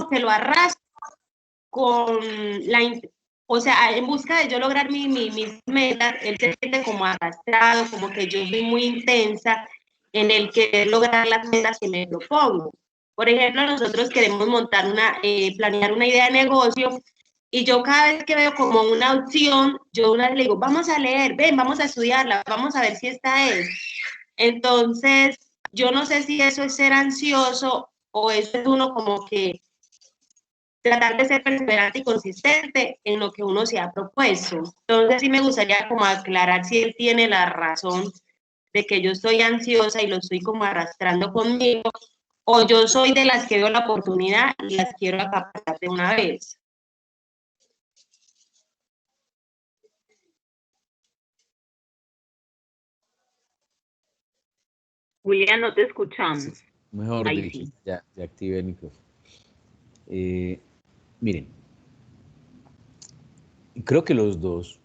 Speaker 5: que lo arrastro con o sea, en busca de yo lograr mis metas, él se siente como arrastrado, como que yo soy muy intensa en el querer lograr las metas que me propongo. Por ejemplo, nosotros queremos planear una idea de negocio y yo cada vez que veo como una opción, yo una vez le digo, vamos a leer, ven, vamos a estudiarla, vamos a ver si esta es. Entonces, yo no sé si eso es ser ansioso o eso es uno como que tratar de ser perseverante y consistente en lo que uno se ha propuesto. Entonces sí me gustaría como aclarar si él tiene la razón de que yo estoy ansiosa y lo estoy como arrastrando conmigo, o yo soy de las que veo la oportunidad y las quiero acaparar de una vez.
Speaker 4: Julián, no te escuchamos.
Speaker 3: Mejor dicho, sí. ya activé el micrófono. Miren, creo que los dos.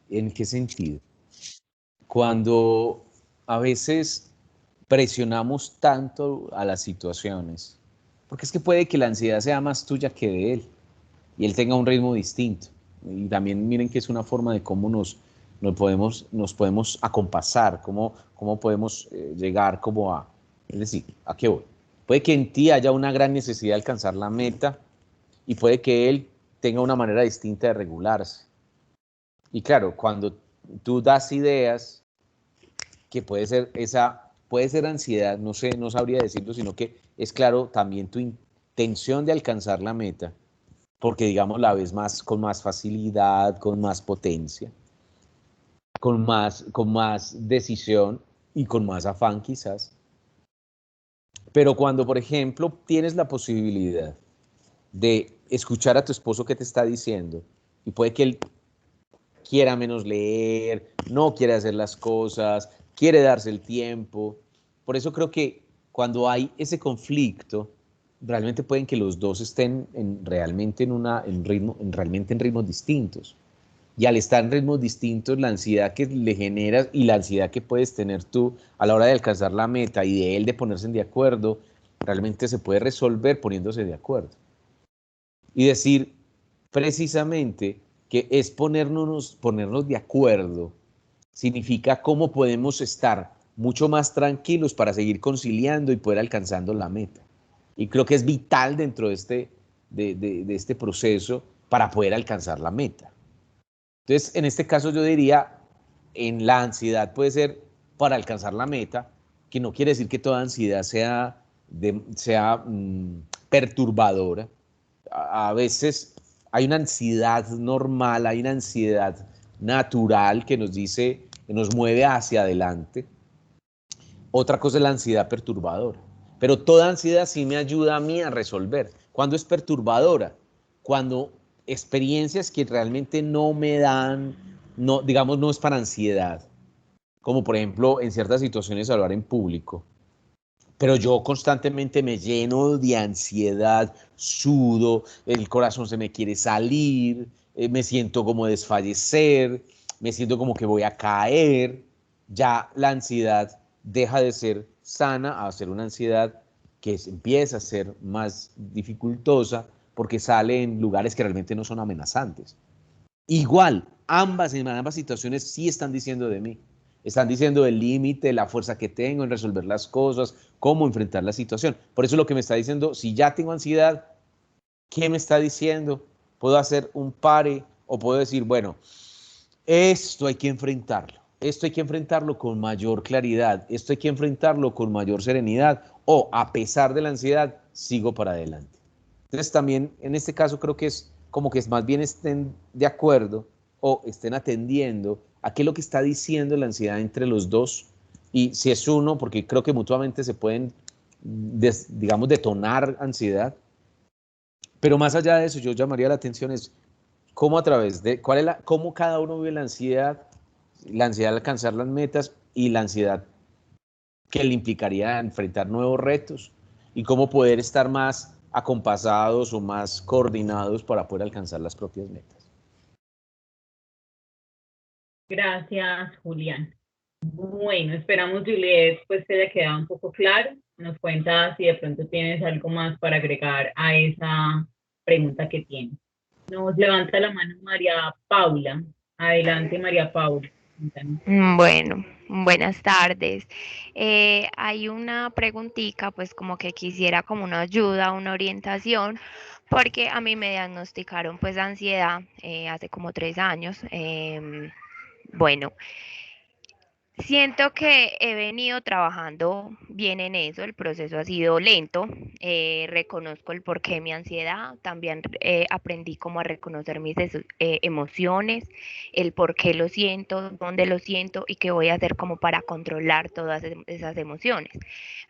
Speaker 3: ¿En qué sentido? Cuando a veces presionamos tanto a las situaciones, porque es que puede que la ansiedad sea más tuya que de él. y él tenga un ritmo distinto. Y también miren que es una forma de cómo nos podemos acompasar, cómo podemos llegar como a, es decir, ¿a qué voy? Puede que en ti haya una gran necesidad de alcanzar la meta y puede que él tenga una manera distinta de regularse. Y claro, cuando tú das ideas, que puede ser ansiedad, no sé, no sabría decirlo, sino que es claro también tu intención de alcanzar la meta, porque digamos la ves con más facilidad, con más potencia, con más decisión y con más afán quizás. Pero cuando, por ejemplo, tienes la posibilidad de escuchar a tu esposo que te está diciendo, y puede que él quiera menos leer, no quiere hacer las cosas, quiere darse el tiempo. Por eso creo que cuando hay ese conflicto, realmente pueden que los dos estén realmente en ritmos distintos. Y al estar en ritmos distintos, la ansiedad que le generas y la ansiedad que puedes tener tú a la hora de alcanzar la meta y de él de ponerse de acuerdo, realmente se puede resolver poniéndose de acuerdo. Y decir precisamente que es ponernos de acuerdo, significa cómo podemos estar mucho más tranquilos para seguir conciliando y poder alcanzando la meta. Y creo que es vital dentro de este proceso para poder alcanzar la meta. Entonces, en este caso yo diría, en la ansiedad puede ser para alcanzar la meta, que no quiere decir que toda ansiedad sea perturbadora. A veces hay una ansiedad normal, hay una ansiedad natural que nos dice, que nos mueve hacia adelante. Otra cosa es la ansiedad perturbadora. Pero toda ansiedad sí me ayuda a mí a resolver. ¿Cuándo es perturbadora? Cuando experiencias que realmente no me dan, no, digamos, no es para ansiedad. Como por ejemplo en ciertas situaciones hablar en público. Pero yo constantemente me lleno de ansiedad, sudo, el corazón se me quiere salir, me siento como desfallecer, me siento como que voy a caer. Ya la ansiedad deja de ser sana a ser una ansiedad que empieza a ser más dificultosa porque sale en lugares que realmente no son amenazantes. Igual, en ambas situaciones sí están diciendo de mí. Están diciendo el límite, la fuerza que tengo en resolver las cosas, cómo enfrentar la situación. Por eso lo que me está diciendo, si ya tengo ansiedad, ¿qué me está diciendo? Puedo hacer un pare o puedo decir, bueno, esto hay que enfrentarlo. Esto hay que enfrentarlo con mayor claridad. Esto hay que enfrentarlo con mayor serenidad. O a pesar de la ansiedad, sigo para adelante. Entonces también en este caso creo que es como que más bien estén de acuerdo o estén atendiendo a qué es lo que está diciendo la ansiedad entre los dos y si es uno, porque creo que mutuamente se pueden, digamos, detonar ansiedad. Pero más allá de eso, yo llamaría la atención es cómo a través de, cómo cada uno vive la ansiedad de alcanzar las metas y la ansiedad que le implicaría enfrentar nuevos retos y cómo poder estar más acompasados o más coordinados para poder alcanzar las propias metas.
Speaker 4: Gracias, Julián. Bueno, esperamos, Juliet, pues te haya quedado un poco claro. Nos cuentas si de pronto tienes algo más para agregar a esa pregunta que tienes. Nos levanta la mano María Paula. Adelante, María Paula. Cuéntanos.
Speaker 6: Bueno, buenas tardes. Hay una preguntita, pues como que quisiera como una ayuda, una orientación, porque a mí me diagnosticaron pues ansiedad hace como 3 años. Bueno, siento que he venido trabajando bien en eso, el proceso ha sido lento, reconozco el porqué de mi ansiedad, también aprendí cómo a reconocer mis emociones, el por qué lo siento, dónde lo siento y qué voy a hacer como para controlar todas esas emociones.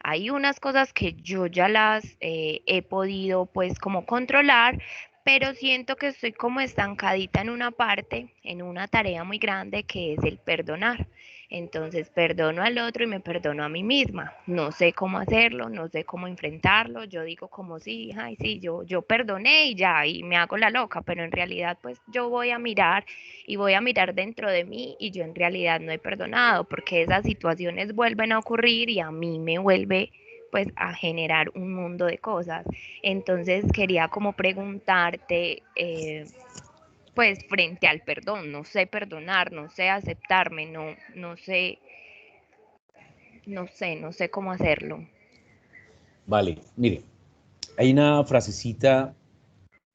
Speaker 6: Hay unas cosas que yo ya las he podido pues como controlar, pero siento que estoy como estancadita en una parte, en una tarea muy grande que es el perdonar. Entonces perdono al otro y me perdono a mí misma. No sé cómo hacerlo, no sé cómo enfrentarlo. Yo digo como sí, ay, sí, yo perdoné y ya, y me hago la loca, pero en realidad pues yo voy a mirar y voy a mirar dentro de mí y yo en realidad no he perdonado porque esas situaciones vuelven a ocurrir y a mí me vuelve pues a generar un mundo de cosas. Entonces quería como preguntarte, pues frente al perdón, no sé perdonar, no sé aceptarme, no sé cómo hacerlo.
Speaker 3: Vale, mire, hay una frasecita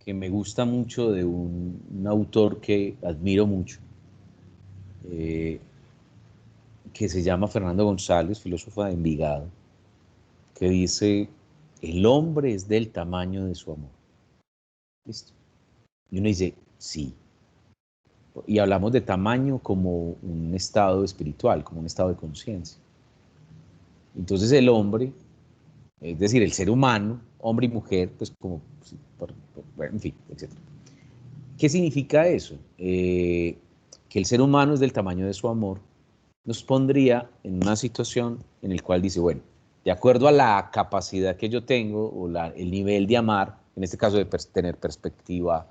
Speaker 3: que me gusta mucho de un autor que admiro mucho, que se llama Fernando González, filósofo de Envigado, que dice, el hombre es del tamaño de su amor. ¿Listo? Y uno dice, sí. Y hablamos de tamaño como un estado espiritual, como un estado de conciencia. Entonces el hombre, es decir, el ser humano, hombre y mujer, pues como, en fin, etc. ¿Qué significa eso? Que el ser humano es del tamaño de su amor, nos pondría en una situación en la cual dice, bueno, de acuerdo a la capacidad que yo tengo o el nivel de amar, en este caso de tener perspectiva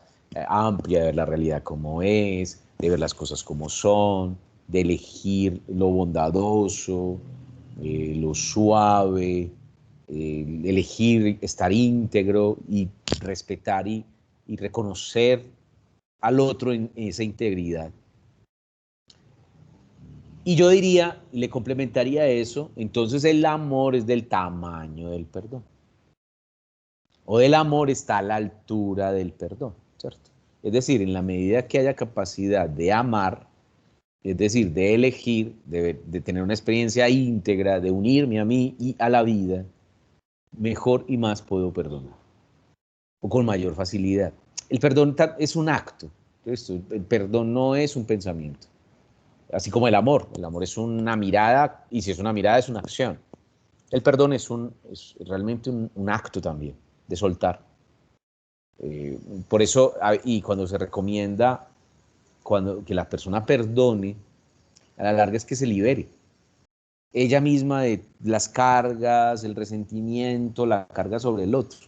Speaker 3: amplia, de ver la realidad como es, de ver las cosas como son, de elegir lo bondadoso, lo suave, elegir estar íntegro y respetar y reconocer al otro en esa integridad. Y yo diría, le complementaría eso, entonces el amor es del tamaño del perdón. O el amor está a la altura del perdón, ¿cierto? Es decir, en la medida que haya capacidad de amar, es decir, de elegir, de tener una experiencia íntegra, de unirme a mí y a la vida, mejor y más puedo perdonar. O con mayor facilidad. El perdón es un acto. El perdón no es un pensamiento. Así como el amor es una mirada, y si es una mirada es una acción. El perdón es realmente un acto también, de soltar. Por eso, y cuando se recomienda que la persona perdone, a la larga es que se libere. Ella misma de las cargas, el resentimiento, la carga sobre el otro.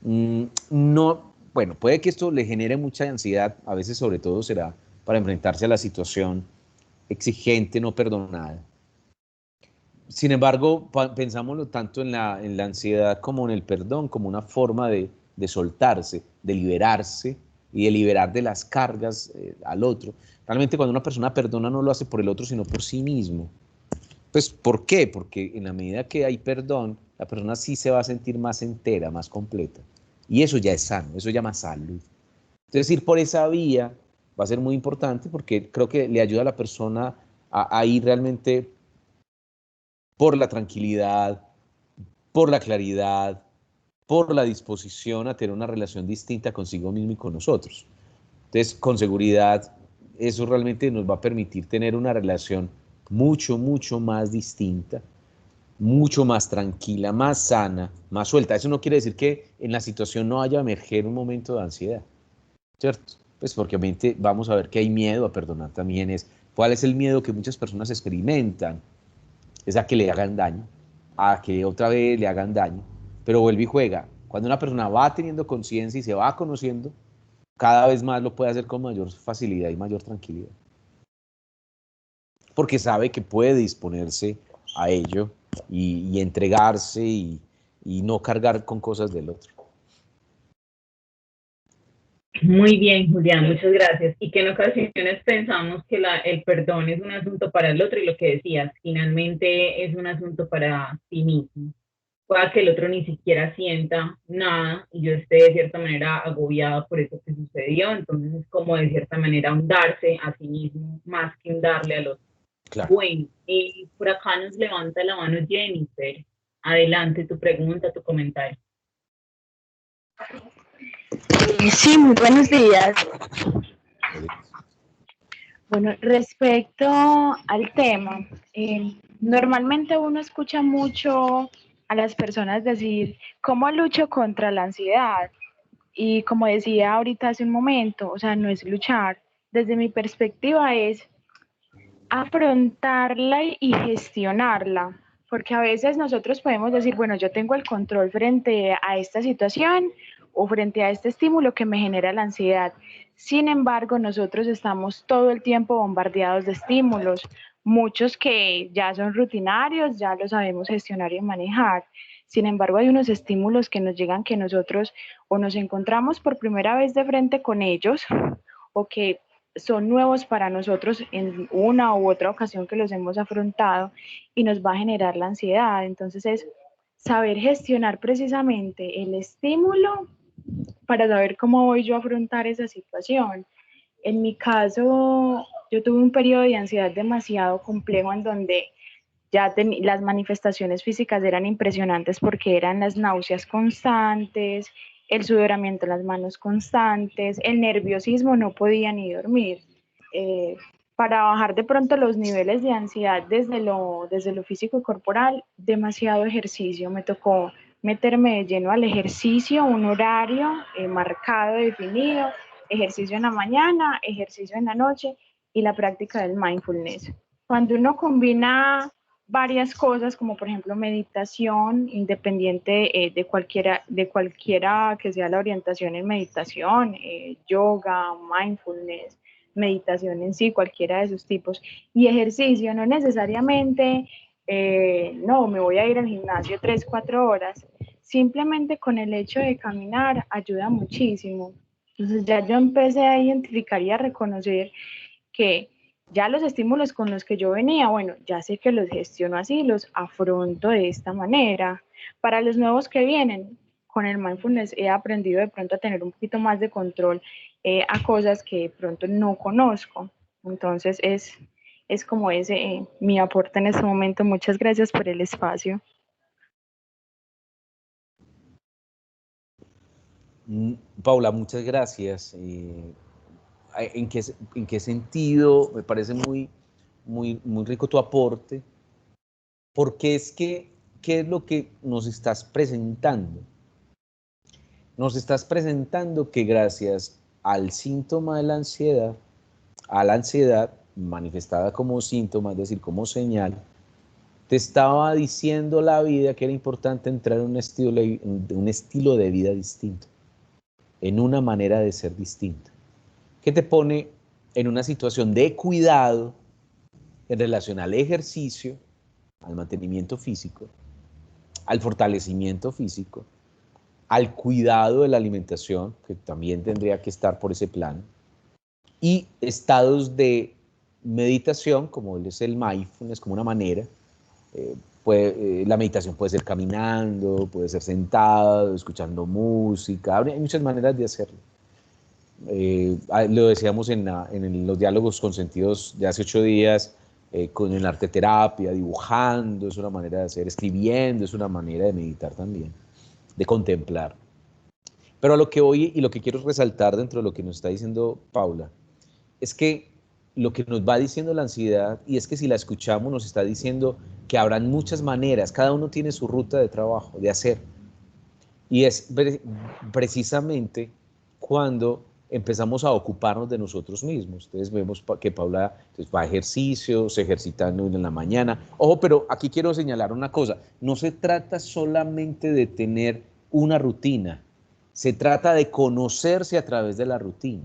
Speaker 3: No, bueno, puede que esto le genere mucha ansiedad, a veces sobre todo será para enfrentarse a la situación exigente, no perdonada. Sin embargo, pensámoslo tanto en la ansiedad como en el perdón, como una forma de soltarse, de liberarse y de liberar de las cargas al otro. Realmente cuando una persona perdona no lo hace por el otro, sino por sí mismo. Pues, ¿por qué? Porque en la medida que hay perdón, la persona sí se va a sentir más entera, más completa. Y eso ya es sano, eso llama salud. Entonces, ir por esa vía va a ser muy importante porque creo que le ayuda a la persona a ir realmente por la tranquilidad, por la claridad, por la disposición a tener una relación distinta consigo mismo y con nosotros. Entonces, con seguridad, eso realmente nos va a permitir tener una relación mucho, mucho más distinta, mucho más tranquila, más sana, más suelta. Eso no quiere decir que en la situación no haya emerger un momento de ansiedad, ¿cierto? Pues porque obviamente vamos a ver que hay miedo a perdonar también. ¿Cuál es el miedo que muchas personas experimentan? Es a que le hagan daño, a que otra vez le hagan daño, pero vuelve y juega. Cuando una persona va teniendo conciencia y se va conociendo, cada vez más lo puede hacer con mayor facilidad y mayor tranquilidad. Porque sabe que puede disponerse a ello y entregarse y no cargar con cosas del otro.
Speaker 4: Muy bien, Julián, muchas gracias. Y que en ocasiones pensamos que el perdón es un asunto para el otro y lo que decías, finalmente es un asunto para sí mismo. Pueda que el otro ni siquiera sienta nada y yo esté de cierta manera agobiada por eso que sucedió, entonces es como de cierta manera hundarse a sí mismo más que hundarle al otro.
Speaker 3: Claro.
Speaker 4: Bueno, por acá nos levanta la mano Jennifer. Adelante, tu pregunta, tu comentario.
Speaker 7: Sí, muy buenos días. Bueno, respecto al tema, normalmente uno escucha mucho a las personas decir, ¿cómo lucho contra la ansiedad? Y como decía ahorita hace un momento, o sea, no es luchar. Desde mi perspectiva es afrontarla y gestionarla, porque a veces nosotros podemos decir, bueno, yo tengo el control frente a esta situación o frente a este estímulo que me genera la ansiedad. Sin embargo, nosotros estamos todo el tiempo bombardeados de estímulos, muchos que ya son rutinarios, ya lo sabemos gestionar y manejar. Sin embargo, hay unos estímulos que nos llegan que nosotros o nos encontramos por primera vez de frente con ellos o que son nuevos para nosotros en una u otra ocasión que los hemos afrontado y nos va a generar la ansiedad. Entonces es saber gestionar precisamente el estímulo para saber cómo voy yo a afrontar esa situación. En mi caso, yo tuve un periodo de ansiedad demasiado complejo en donde ya las manifestaciones físicas eran impresionantes porque eran las náuseas constantes, el sudoramiento en las manos constantes, el nerviosismo, no podía ni dormir. Eh, para bajar de pronto los niveles de ansiedad desde lo físico y corporal, demasiado ejercicio. Me tocó meterme de lleno al ejercicio, un horario marcado, definido, ejercicio en la mañana, ejercicio en la noche y la práctica del mindfulness. Cuando uno combina varias cosas, como por ejemplo meditación, independiente de cualquiera que sea la orientación en meditación, yoga, mindfulness, meditación en sí, cualquiera de sus tipos, y ejercicio, no necesariamente, no, me voy a ir al gimnasio 3, 4 horas, simplemente con el hecho de caminar ayuda muchísimo. Entonces ya yo empecé a identificar y a reconocer que ya los estímulos con los que yo venía, bueno, ya sé que los gestiono así, los afronto de esta manera. Para los nuevos que vienen, con el mindfulness he aprendido de pronto a tener un poquito más de control a cosas que de pronto no conozco. Entonces es como ese mi aporte en este momento. Muchas gracias por el espacio.
Speaker 3: Paula, muchas gracias. ¿En qué sentido? Me parece muy rico tu aporte, porque es que, ¿qué es lo que nos estás presentando? Nos estás presentando que gracias al síntoma de la ansiedad, a la ansiedad manifestada como síntoma, es decir, como señal, te estaba diciendo la vida que era importante entrar en un estilo de vida distinto, en una manera de ser distinta, que te pone en una situación de cuidado en relación al ejercicio, al mantenimiento físico, al fortalecimiento físico, al cuidado de la alimentación, que también tendría que estar por ese plan, y estados de meditación, como es el mindfulness, como una manera. La meditación puede ser caminando, puede ser sentado, escuchando música, hay muchas maneras de hacerlo. Lo decíamos en los diálogos consentidos de hace 8 días, con el arte terapia, dibujando, es una manera de hacer, escribiendo, es una manera de meditar también, de contemplar. Pero a lo que voy y lo que quiero resaltar dentro de lo que nos está diciendo Paula, es que lo que nos va diciendo la ansiedad, y es que si la escuchamos nos está diciendo que habrán muchas maneras, cada uno tiene su ruta de trabajo, de hacer. Y es precisamente cuando empezamos a ocuparnos de nosotros mismos. Entonces vemos que Paula va a ejercicio, se ejercita en la mañana. Ojo, pero aquí quiero señalar una cosa, no se trata solamente de tener una rutina, se trata de conocerse a través de la rutina.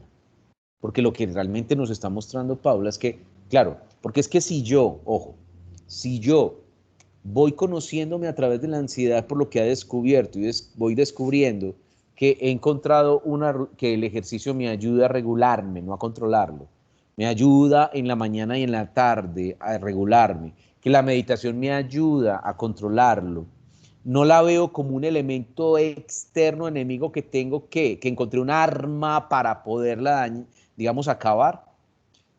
Speaker 3: Porque lo que realmente nos está mostrando Paula es que, claro, porque es que si yo voy conociéndome a través de la ansiedad por lo que ha descubierto y voy descubriendo que he encontrado que el ejercicio me ayuda a regularme, no a controlarlo, me ayuda en la mañana y en la tarde a regularme, que la meditación me ayuda a controlarlo. No la veo como un elemento externo enemigo que tengo que encontré un arma para poderla, digamos, acabar,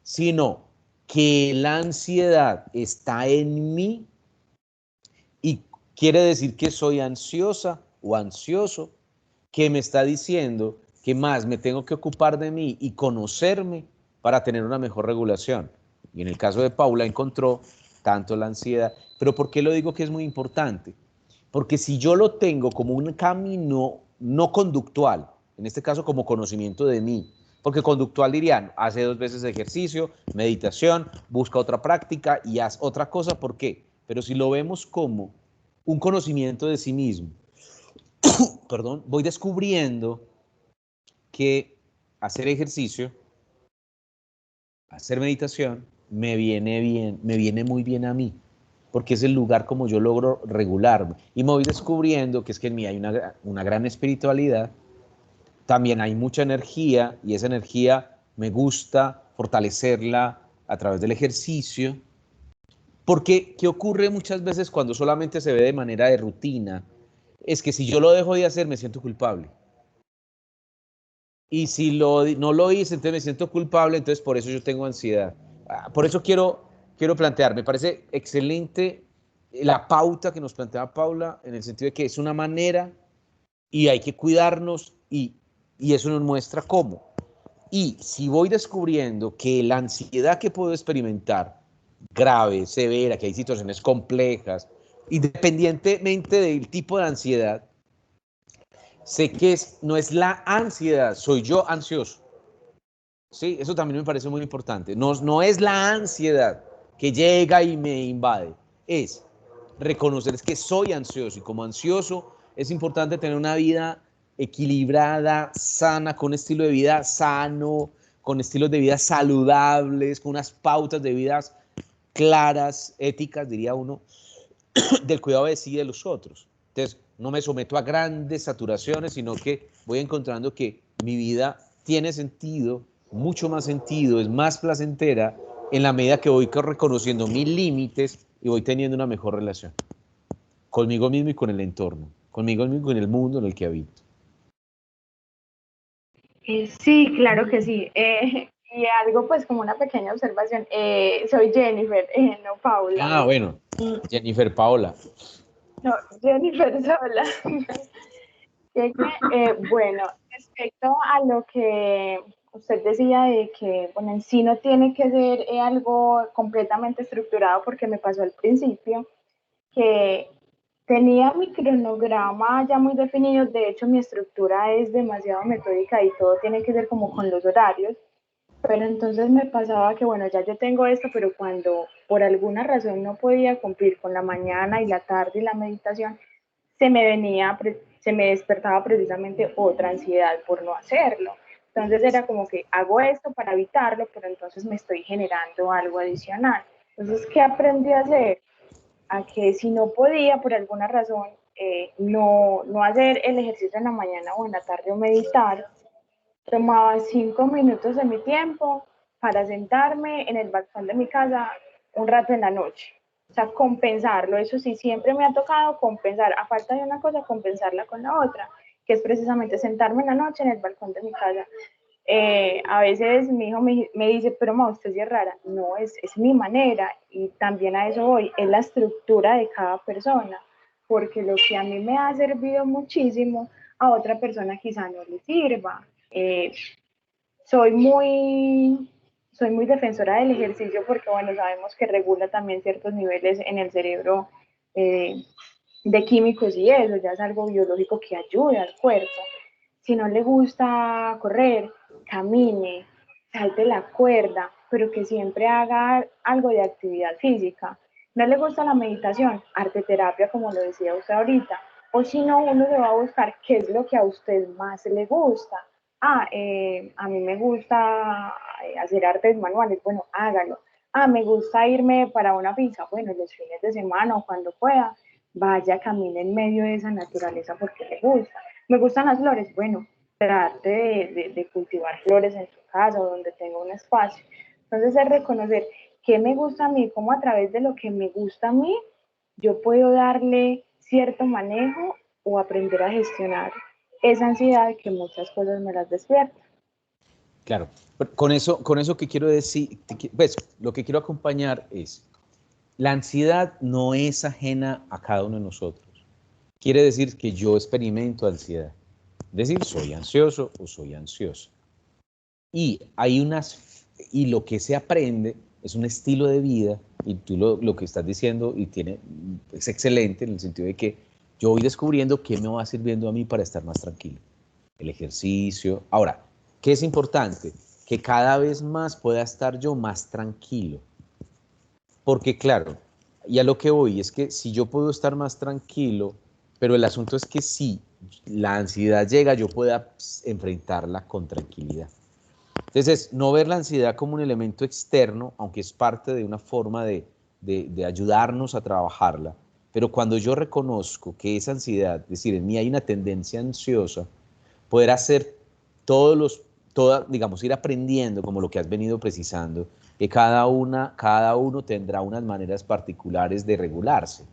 Speaker 3: sino que la ansiedad está en mí y quiere decir que soy ansiosa o ansioso, que me está diciendo que más me tengo que ocupar de mí y conocerme para tener una mejor regulación. Y en el caso de Paula encontró tanto la ansiedad. Pero ¿por qué lo digo que es muy importante? Porque si yo lo tengo como un camino no conductual, en este caso como conocimiento de mí, porque conductual dirían, hace 2 veces de ejercicio, meditación, busca otra práctica y haz otra cosa, ¿por qué? Pero si lo vemos como un conocimiento de sí mismo, perdón, voy descubriendo que hacer ejercicio, hacer meditación, me viene bien, me viene muy bien a mí, porque es el lugar como yo logro regularme. Y me voy descubriendo que es que en mí hay una gran espiritualidad, también hay mucha energía, y esa energía me gusta fortalecerla a través del ejercicio, porque ¿qué ocurre muchas veces cuando solamente se ve de manera de rutina? Es que si yo lo dejo de hacer, me siento culpable. Y si no lo hice, entonces me siento culpable, entonces por eso yo tengo ansiedad. Por eso quiero plantear, me parece excelente la pauta que nos plantea Paula, en el sentido de que es una manera y hay que cuidarnos y eso nos muestra cómo. Y si voy descubriendo que la ansiedad que puedo experimentar, grave, severa, que hay situaciones complejas, independientemente del tipo de ansiedad, sé que no es la ansiedad, soy yo ansioso. Sí, eso también me parece muy importante. No es la ansiedad que llega y me invade, es reconocer es que soy ansioso, y como ansioso es importante tener una vida equilibrada, sana, con un estilo de vida sano, con estilos de vida saludables, con unas pautas de vida claras, éticas, diría uno, del cuidado de sí y de los otros. Entonces, no me someto a grandes saturaciones, sino que voy encontrando que mi vida tiene sentido, mucho más sentido, es más placentera en la medida que voy reconociendo mis límites y voy teniendo una mejor relación conmigo mismo y con el entorno, conmigo mismo y con el mundo en el que habito.
Speaker 7: Sí, claro que sí. Y algo pues como una pequeña observación. Soy Jennifer, no Paula.
Speaker 3: Bueno, Jennifer Paola.
Speaker 7: No, Jennifer sola. Bueno, respecto a lo que usted decía de que, bueno, en sí no tiene que ser algo completamente estructurado, porque me pasó al principio que tenía mi cronograma ya muy definido. De hecho, mi estructura es demasiado metódica y todo tiene que ser como con los horarios. Pero entonces me pasaba que, bueno, ya yo tengo esto, pero cuando por alguna razón no podía cumplir con la mañana y la tarde y la meditación, se me despertaba precisamente otra ansiedad por no hacerlo. Entonces era como que hago esto para evitarlo, pero entonces me estoy generando algo adicional. Entonces, ¿qué aprendí a hacer? A que si no podía por alguna razón no hacer el ejercicio en la mañana o en la tarde o meditar, tomaba 5 minutos de mi tiempo para sentarme en el balcón de mi casa un rato en la noche. O sea, compensarlo. Eso sí, siempre me ha tocado compensar. A falta de una cosa, compensarla con la otra, que es precisamente sentarme en la noche en el balcón de mi casa. A veces mi hijo me dice, pero ma, usted sí es rara. No, es mi manera, y también a eso voy, es la estructura de cada persona, porque lo que a mí me ha servido muchísimo, a otra persona quizá no le sirva. Soy muy defensora del ejercicio porque, bueno, sabemos que regula también ciertos niveles en el cerebro de químicos, y eso ya es algo biológico que ayuda al cuerpo. Si no le gusta correr, camine, salte la cuerda, pero que siempre haga algo de actividad física. No le gusta la meditación, arte terapia, como lo decía usted ahorita. O si no, uno se va a buscar qué es lo que a usted más le gusta. A mí me gusta hacer artes manuales, bueno, hágalo. Me gusta irme para una finca, bueno, los fines de semana o cuando pueda, vaya, camine en medio de esa naturaleza porque le gusta. Me gustan las flores, bueno, trate de cultivar flores en su casa o donde tenga un espacio. Entonces es reconocer qué me gusta a mí, cómo a través de lo que me gusta a mí, yo puedo darle cierto manejo o aprender a gestionar esa ansiedad que muchas cosas me las despierta.
Speaker 3: Claro, con eso que quiero decir, pues lo que quiero acompañar es, la ansiedad no es ajena a cada uno de nosotros. Quiere decir que yo experimento ansiedad. Es decir, soy ansioso o soy ansiosa. Y lo que se aprende es un estilo de vida, y tú lo que estás diciendo es excelente en el sentido de que yo voy descubriendo qué me va sirviendo a mí para estar más tranquilo. El ejercicio. Ahora, ¿qué es importante? Que cada vez más pueda estar yo más tranquilo. Porque claro, y a lo que voy es que si yo puedo estar más tranquilo, pero el asunto es que si la ansiedad llega, yo pueda enfrentarla con tranquilidad. Entonces, no ver la ansiedad como un elemento externo, aunque es parte de una forma de ayudarnos a trabajarla, pero cuando yo reconozco que esa ansiedad, es decir, en mí hay una tendencia ansiosa, poder hacer digamos, ir aprendiendo, como lo que has venido precisando, que cada uno tendrá unas maneras particulares de regularse.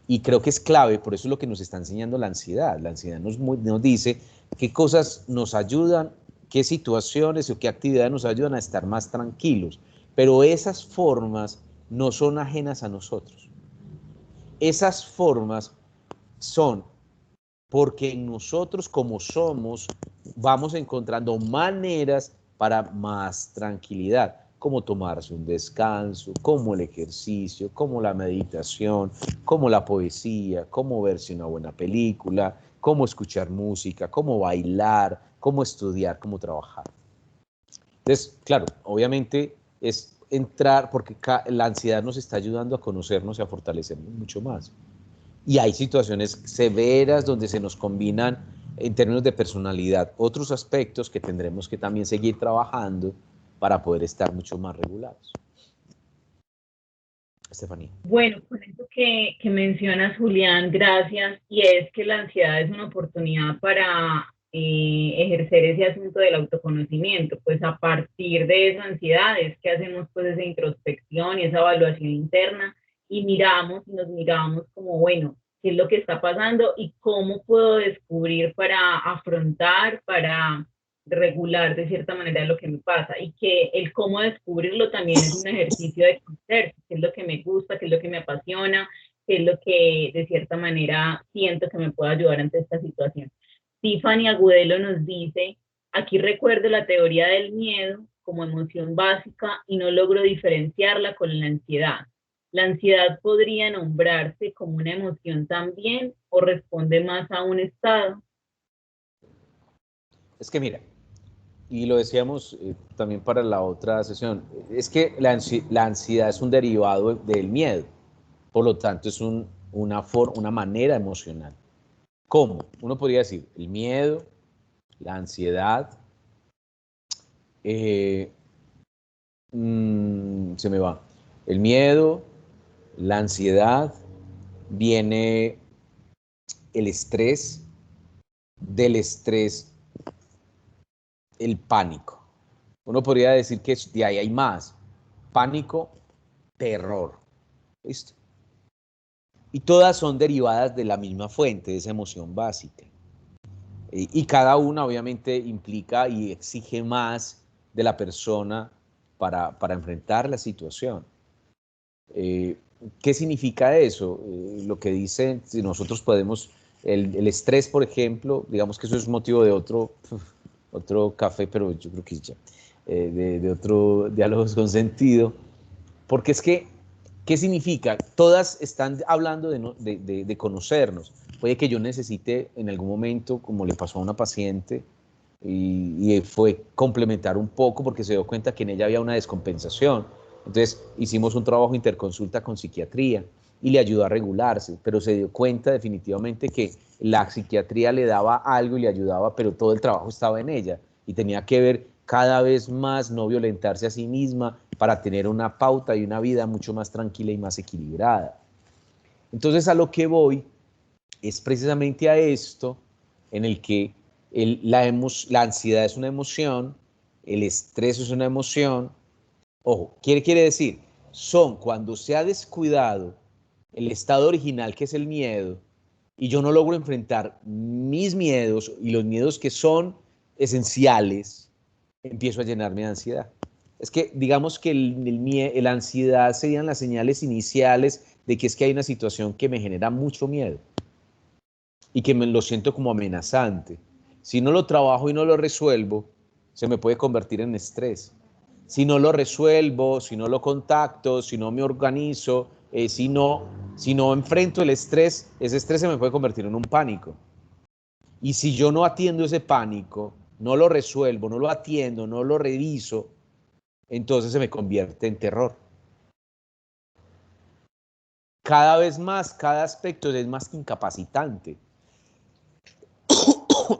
Speaker 3: Y creo que es clave, por eso es lo que nos está enseñando la ansiedad. La ansiedad nos dice qué cosas nos ayudan, qué situaciones o qué actividades nos ayudan a estar más tranquilos. Pero esas formas no son ajenas a nosotros. Esas formas son porque nosotros como somos vamos encontrando maneras para más tranquilidad, como tomarse un descanso, como el ejercicio, como la meditación, como la poesía, como verse una buena película, como escuchar música, como bailar, como estudiar, como trabajar. Entonces, claro, obviamente es entrar, porque la ansiedad nos está ayudando a conocernos y a fortalecernos mucho más. Y hay situaciones severas donde se nos combinan en términos de personalidad otros aspectos que tendremos que también seguir trabajando para poder estar mucho más regulados. Estefanía.
Speaker 4: Bueno, con eso que mencionas, Julián, gracias. Y es que la ansiedad es una oportunidad para ejercer ese asunto del autoconocimiento. Pues a partir de esa ansiedad es que hacemos pues esa introspección y esa evaluación interna y miramos y nos miramos como, bueno, qué es lo que está pasando y cómo puedo descubrir para afrontar, para regular de cierta manera lo que me pasa, y que el cómo descubrirlo también es un ejercicio de conocer qué es lo que me gusta, qué es lo que me apasiona, qué es lo que de cierta manera siento que me puede ayudar ante esta situación. Tiffany Agudelo nos dice: aquí recuerdo la teoría del miedo como emoción básica y no logro diferenciarla con la ansiedad. ¿La ansiedad podría nombrarse como una emoción también o responde más a un estado?
Speaker 3: Es que mira, y lo decíamos también para la otra sesión, es que la ansiedad es un derivado del miedo, por lo tanto es una manera emocional. ¿Cómo? Uno podría decir el miedo, la ansiedad, se me va, el miedo, la ansiedad, viene el estrés, del estrés el pánico. Uno podría decir que de ahí hay más. Pánico, terror. ¿Listo? Y todas son derivadas de la misma fuente, de esa emoción básica. Y cada una obviamente implica y exige más de la persona para enfrentar la situación. ¿Qué significa eso? Lo que dicen, si nosotros podemos, el estrés, por ejemplo, digamos que eso es motivo de otro café, pero yo creo que ya, de otro diálogos con sentido, porque es que, ¿qué significa? Todas están hablando de conocernos. Puede que yo necesite en algún momento, como le pasó a una paciente, y fue complementar un poco porque se dio cuenta que en ella había una descompensación. Entonces hicimos un trabajo interconsulta con psiquiatría y le ayudó a regularse, pero se dio cuenta definitivamente que la psiquiatría le daba algo y le ayudaba, pero todo el trabajo estaba en ella y tenía que ver cada vez más no violentarse a sí misma para tener una pauta y una vida mucho más tranquila y más equilibrada. Entonces a lo que voy es precisamente a esto en el que la ansiedad es una emoción, el estrés es una emoción. Ojo, ¿qué quiere decir? Son cuando se ha descuidado el estado original, que es el miedo, y yo no logro enfrentar mis miedos y los miedos que son esenciales, empiezo a llenarme de ansiedad. Es que digamos que la ansiedad serían las señales iniciales de que es que hay una situación que me genera mucho miedo y que me lo siento como amenazante. Si no lo trabajo y no lo resuelvo, se me puede convertir en estrés. Si no lo resuelvo, si no lo contacto, si no me organizo, si no enfrento el estrés, ese estrés se me puede convertir en un pánico. Y si yo no atiendo ese pánico, no lo resuelvo, no lo atiendo, no lo reviso, entonces se me convierte en terror. Cada vez más, cada aspecto es más que incapacitante.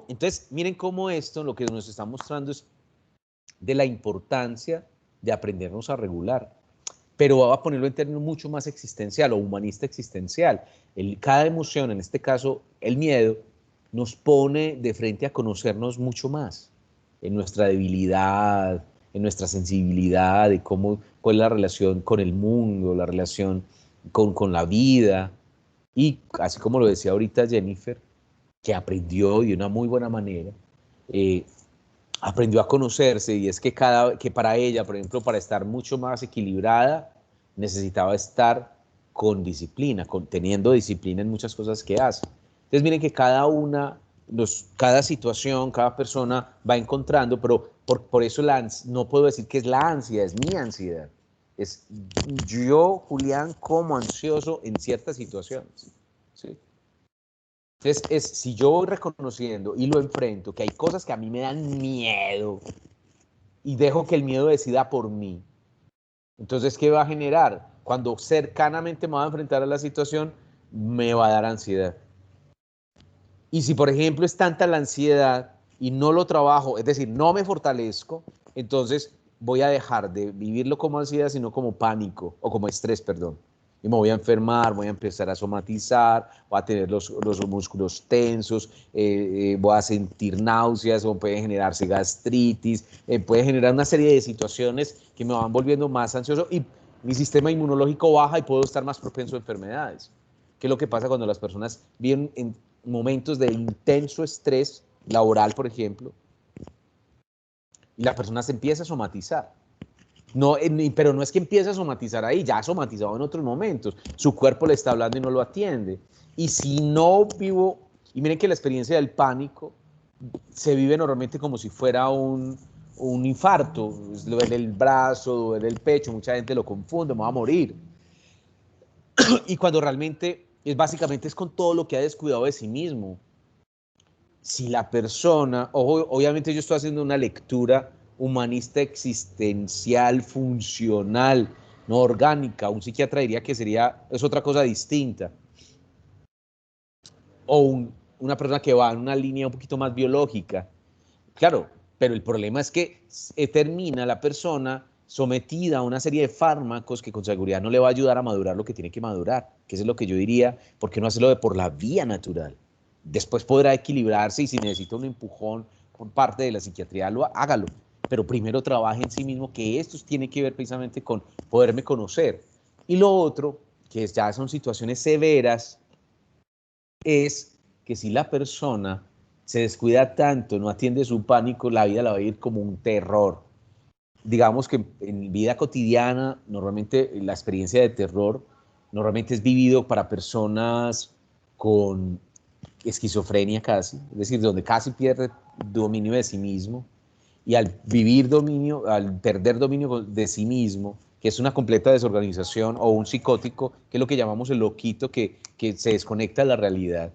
Speaker 3: Entonces, miren cómo esto, lo que nos está mostrando es de la importancia de aprendernos a regular. Pero va a ponerlo en términos mucho más existencial o humanista existencial. Cada emoción, en este caso el miedo, nos pone de frente a conocernos mucho más en nuestra debilidad, en nuestra sensibilidad, de cuál es la relación con el mundo, la relación con la vida. Y así como lo decía ahorita Jennifer, que aprendió de una muy buena manera, aprendió a conocerse, y es que para ella, por ejemplo, para estar mucho más equilibrada, necesitaba estar con disciplina, teniendo disciplina en muchas cosas que hace. Entonces miren que cada situación, cada persona va encontrando, pero por eso no puedo decir que es la ansiedad, es mi ansiedad. Es yo, Julián, como ansioso en ciertas situaciones, ¿sí? Entonces, si yo voy reconociendo y lo enfrento, que hay cosas que a mí me dan miedo y dejo que el miedo decida por mí, entonces, ¿qué va a generar? Cuando cercanamente me voy a enfrentar a la situación, me va a dar ansiedad. Y si, por ejemplo, es tanta la ansiedad y no lo trabajo, es decir, no me fortalezco, entonces voy a dejar de vivirlo como ansiedad, sino como pánico, o como estrés, perdón. Y me voy a enfermar, voy a empezar a somatizar, voy a tener los músculos tensos, voy a sentir náuseas, o puede generarse gastritis, puede generar una serie de situaciones que me van volviendo más ansioso y mi sistema inmunológico baja y puedo estar más propenso a enfermedades. ¿Qué es lo que pasa cuando las personas viven en momentos de intenso estrés laboral, por ejemplo, y la persona se empieza a somatizar? No, pero no es que empiece a somatizar ahí, ya ha somatizado en otros momentos. Su cuerpo le está hablando y no lo atiende. Y si no vivo, y miren que la experiencia del pánico se vive normalmente como si fuera un infarto, duele el brazo, duele el pecho, mucha gente lo confunde, me va a morir. Y cuando realmente básicamente es con todo lo que ha descuidado de sí mismo. Si la persona, obviamente yo estoy haciendo una lectura humanista existencial, funcional, no orgánica, un psiquiatra diría que es otra cosa distinta. O una persona que va en una línea un poquito más biológica. Claro, pero el problema es que termina la persona sometida a una serie de fármacos que con seguridad no le va a ayudar a madurar lo que tiene que madurar, que es lo que yo diría, ¿por qué no hacerlo por la vía natural? Después podrá equilibrarse y si necesita un empujón por parte de la psiquiatría, hágalo. Pero primero trabaje en sí mismo, que esto tiene que ver precisamente con poderme conocer. Y lo otro, que ya son situaciones severas, es que si la persona se descuida tanto, no atiende su pánico, la vida la va a ir como un terror. Digamos que en vida cotidiana, normalmente la experiencia de terror normalmente es vivido para personas con esquizofrenia casi, es decir, donde casi pierde dominio de sí mismo, y al perder dominio de sí mismo, que es una completa desorganización, o un psicótico, que es lo que llamamos el loquito, que se desconecta de la realidad,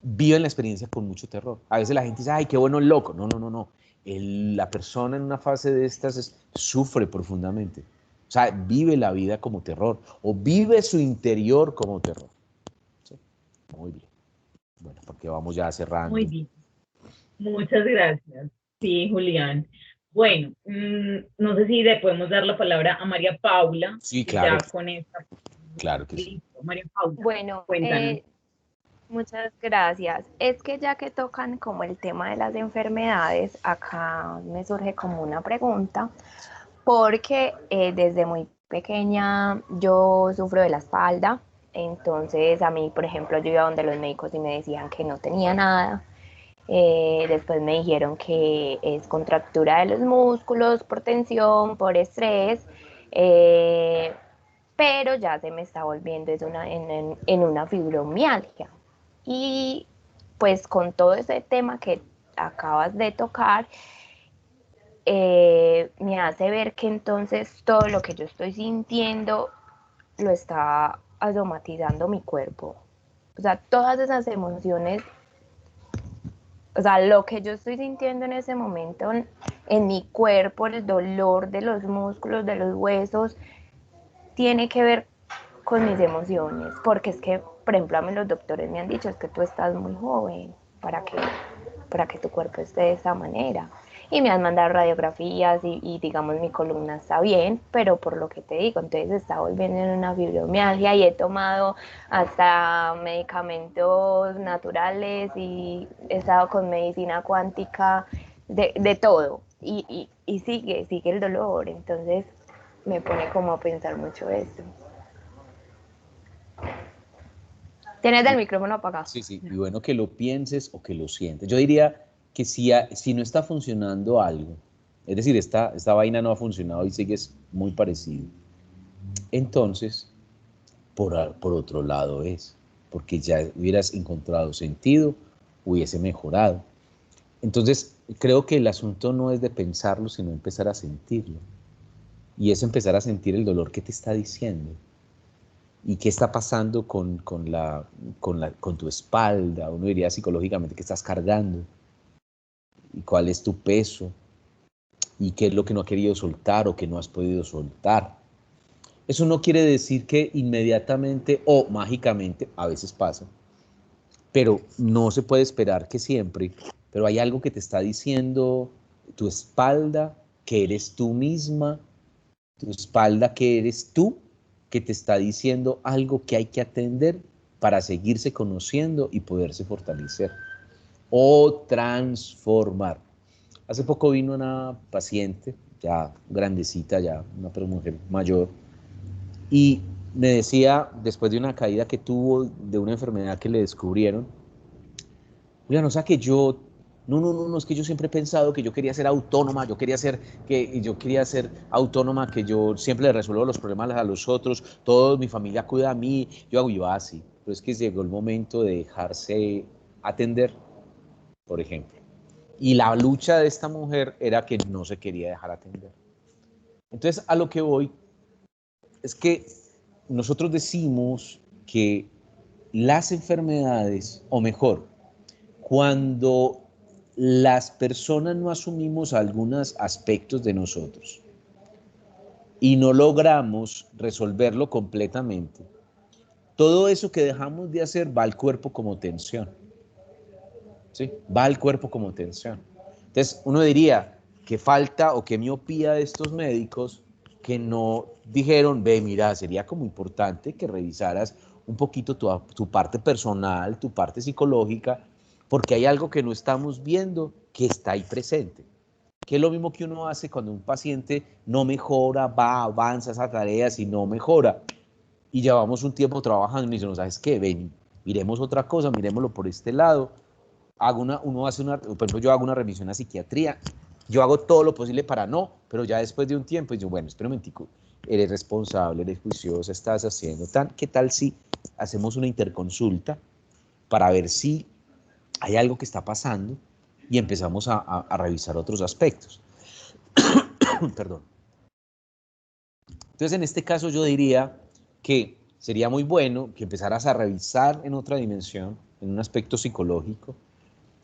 Speaker 3: viven la experiencia con mucho terror. A veces la gente dice, ay, qué bueno el loco. No, no, no, no. La persona en una fase de estas sufre profundamente. O sea, vive la vida como terror, o vive su interior como terror. ¿Sí? Muy bien. Bueno, porque vamos ya cerrando.
Speaker 4: Muy bien. Muchas gracias. Sí, Julián. Bueno, no sé si le podemos dar la palabra a María Paula.
Speaker 3: Sí, claro.
Speaker 4: Ya con esta.
Speaker 3: Claro que sí.
Speaker 4: Listo, María Paula.
Speaker 6: Bueno,
Speaker 4: cuéntanos.
Speaker 6: Muchas gracias. Es que ya que tocan como el tema de las enfermedades, acá me surge como una pregunta, porque desde muy pequeña yo sufro de la espalda, entonces a mí, por ejemplo, yo iba donde los médicos y me decían que no tenía nada. Después me dijeron que es contractura de los músculos por tensión, por estrés, pero ya se me está volviendo en una fibromialgia. Y pues con todo ese tema que acabas de tocar, me hace ver que entonces todo lo que yo estoy sintiendo lo está asomatizando mi cuerpo. O sea, todas esas emociones, o sea, lo que yo estoy sintiendo en ese momento en mi cuerpo, el dolor de los músculos, de los huesos, tiene que ver con mis emociones, porque es que, por ejemplo, a mí los doctores me han dicho, es que tú estás muy joven para que tu cuerpo esté de esa manera. y me han mandado radiografías y digamos mi columna está bien, pero por lo que te digo, entonces se está volviendo en una fibromialgia y he tomado hasta medicamentos naturales y he estado con medicina cuántica, de todo, y sigue el dolor, entonces me pone como a pensar mucho esto. Tienes el micrófono apagado.
Speaker 3: Sí, sí, y bueno que lo pienses o que lo sientes. Yo diría que si no está funcionando algo, es decir, esta vaina no ha funcionado y sigues muy parecido, entonces, por otro lado es, porque ya hubieras encontrado sentido, hubiese mejorado. Entonces, creo que el asunto no es de pensarlo, sino empezar a sentirlo. Y es empezar a sentir el dolor que te está diciendo. ¿Y qué está pasando con tu espalda? Uno diría psicológicamente, ¿qué estás cargando? ¿Y cuál es tu peso? ¿Y qué es lo que no has querido soltar o que no has podido soltar? Eso no quiere decir que inmediatamente o mágicamente, a veces pasa, pero no se puede esperar que siempre, pero hay algo que te está diciendo tu espalda, que eres tú misma, tu espalda, que eres tú, que te está diciendo algo que hay que atender para seguirse conociendo y poderse fortalecer o transformar. Hace poco vino una paciente, ya grandecita, ya una mujer mayor, y me decía, después de una caída que tuvo de una enfermedad que le descubrieron, Julián, o sea que yo, no, es que yo siempre he pensado que yo quería ser autónoma, yo quería ser autónoma, que yo siempre le resuelvo los problemas a los otros, toda mi familia cuida a mí, yo iba así, pero es que llegó el momento de dejarse atender, por ejemplo. Y la lucha de esta mujer era que no se quería dejar atender. Entonces, a lo que voy es que nosotros decimos que las enfermedades, o mejor, cuando las personas no asumimos algunos aspectos de nosotros y no logramos resolverlo completamente, todo eso que dejamos de hacer va al cuerpo como tensión. ¿Sí? Va al cuerpo como tensión. Entonces, uno diría que falta o que miopía de estos médicos que no dijeron, ve, mira, sería como importante que revisaras un poquito tu parte personal, tu parte psicológica, porque hay algo que no estamos viendo que está ahí presente. Que es lo mismo que uno hace cuando un paciente no mejora, avanza esas tareas y no mejora. Y llevamos un tiempo trabajando y dice, no, ¿sabes qué? Ven, miremos otra cosa, miremoslo por este lado. Por ejemplo, yo hago una revisión a psiquiatría, yo hago todo lo posible para no, pero ya después de un tiempo, yo, bueno, espera un momentico, eres responsable, eres juiciosa, estás haciendo ¿qué tal si hacemos una interconsulta para ver si hay algo que está pasando y empezamos a revisar otros aspectos? Perdón. Entonces, en este caso yo diría que sería muy bueno que empezaras a revisar en otra dimensión, en un aspecto psicológico,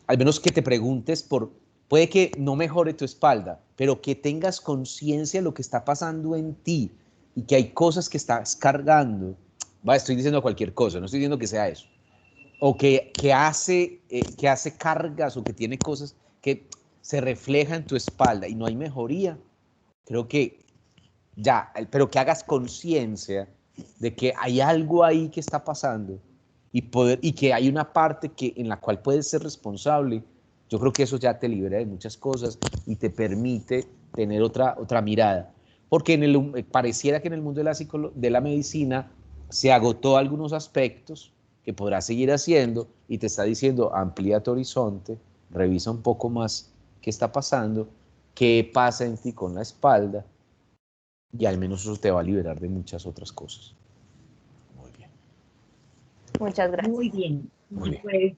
Speaker 3: al menos que te preguntes puede que no mejore tu espalda, pero que tengas conciencia de lo que está pasando en ti y que hay cosas que estás cargando. Estoy diciendo cualquier cosa, no estoy diciendo que sea eso. O que hace cargas o que tiene cosas que se reflejan en tu espalda y no hay mejoría. Creo que pero que hagas conciencia de que hay algo ahí que está pasando y que hay una parte en la cual puedes ser responsable. Yo creo que eso ya te libera de muchas cosas y te permite tener otra mirada. Porque pareciera que en el mundo de la medicina se agotó algunos aspectos que podrás seguir haciendo y te está diciendo, amplía tu horizonte, revisa un poco más qué está pasando, qué pasa en ti con la espalda, y al menos eso te va a liberar de muchas otras cosas. Muy bien.
Speaker 6: Muchas gracias.
Speaker 4: Muy bien.
Speaker 3: Muy bien.
Speaker 4: Pues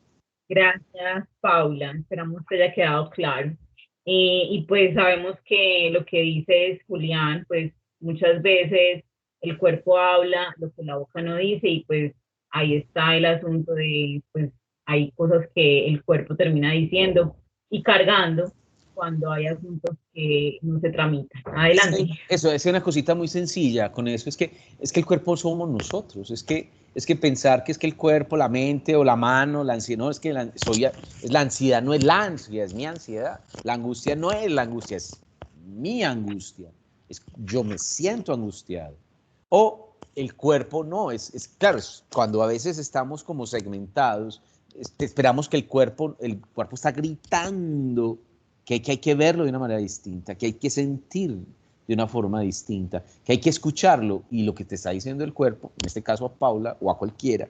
Speaker 4: gracias, Paula. Esperamos que haya quedado claro. Y pues sabemos que lo que dices, Julián, pues muchas veces el cuerpo habla lo que la boca no dice y pues ahí está el asunto de, pues hay cosas que el cuerpo termina diciendo y cargando cuando hay asuntos que no se tramitan. Adelante.
Speaker 3: Eso es una cosita muy sencilla con eso, es que el cuerpo somos nosotros, es que pensar que es que el cuerpo, la mente o la mano, la ansiedad, no, es que es la ansiedad, no es la ansiedad, es mi ansiedad. La angustia no es la angustia, es mi angustia. Yo me siento angustiado. O el cuerpo no, claro, es cuando a veces estamos como segmentados, esperamos que el cuerpo está gritando, que hay que verlo de una manera distinta, que hay que sentir de una forma distinta, que hay que escucharlo, y lo que te está diciendo el cuerpo, en este caso a Paula o a cualquiera,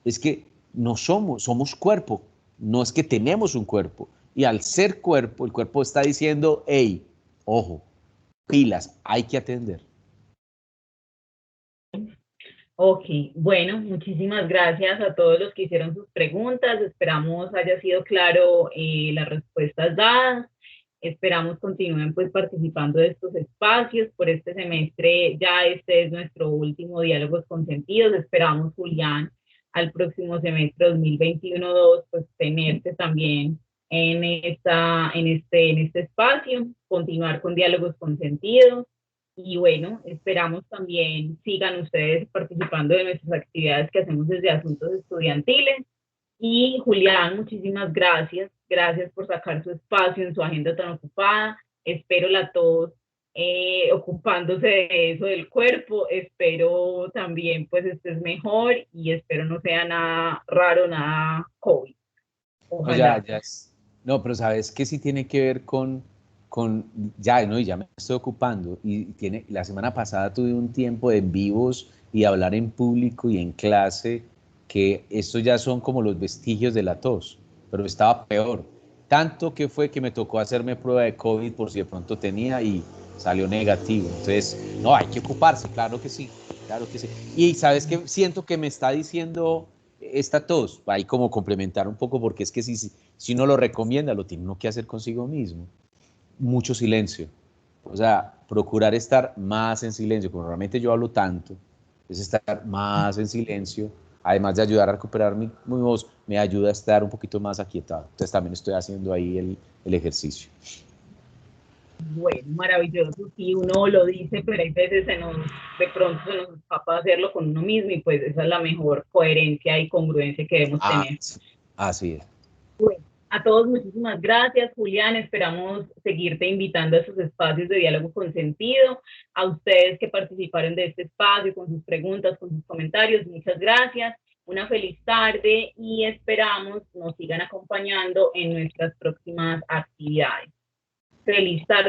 Speaker 3: es que no somos cuerpo, no es que tenemos un cuerpo, y al ser cuerpo, el cuerpo está diciendo, hey, ojo, pilas, hay que atender.
Speaker 4: Ok, bueno, muchísimas gracias a todos los que hicieron sus preguntas. Esperamos haya sido claro las respuestas dadas. Esperamos continúen pues participando de estos espacios. Por este semestre ya este es nuestro último Diálogos Consentidos. Esperamos, Julián, al próximo semestre 2021-2, pues tenerte también en este espacio, continuar con Diálogos Consentidos. Y bueno, esperamos también sigan ustedes participando de nuestras actividades que hacemos desde Asuntos Estudiantiles. Y Julián, muchísimas gracias. Gracias por sacar su espacio en su agenda tan ocupada. Espero la tos ocupándose de eso del cuerpo. Espero también pues estés mejor y espero no sea nada raro, nada COVID. Ojalá.
Speaker 3: No, pero sabes que sí tiene que ver con ya me estoy ocupando, y la semana pasada tuve un tiempo de en vivos y hablar en público y en clase, que estos ya son como los vestigios de la tos, pero estaba peor, tanto que fue que me tocó hacerme prueba de COVID por si de pronto tenía y salió negativo. Entonces, no, hay que ocuparse, claro que sí, y sabes que siento que me está diciendo esta tos, ahí como complementar un poco, porque es que si uno lo recomienda, lo tiene uno que hacer consigo mismo. Mucho silencio, o sea, procurar estar más en silencio, como realmente yo hablo tanto, es estar más en silencio, además de ayudar a recuperar mi voz, me ayuda a estar un poquito más aquietado. Entonces también estoy haciendo ahí el ejercicio.
Speaker 4: Bueno, maravilloso, sí, uno lo dice, pero hay veces de pronto se nos escapa hacerlo con uno mismo, y pues esa es la mejor coherencia y congruencia que debemos tener.
Speaker 3: Sí, así es.
Speaker 4: Bueno, a todos muchísimas gracias, Julián. Esperamos seguirte invitando a esos espacios de diálogo con sentido. A ustedes que participaron de este espacio, con sus preguntas, con sus comentarios, muchas gracias. Una feliz tarde y esperamos nos sigan acompañando en nuestras próximas actividades. Feliz tarde.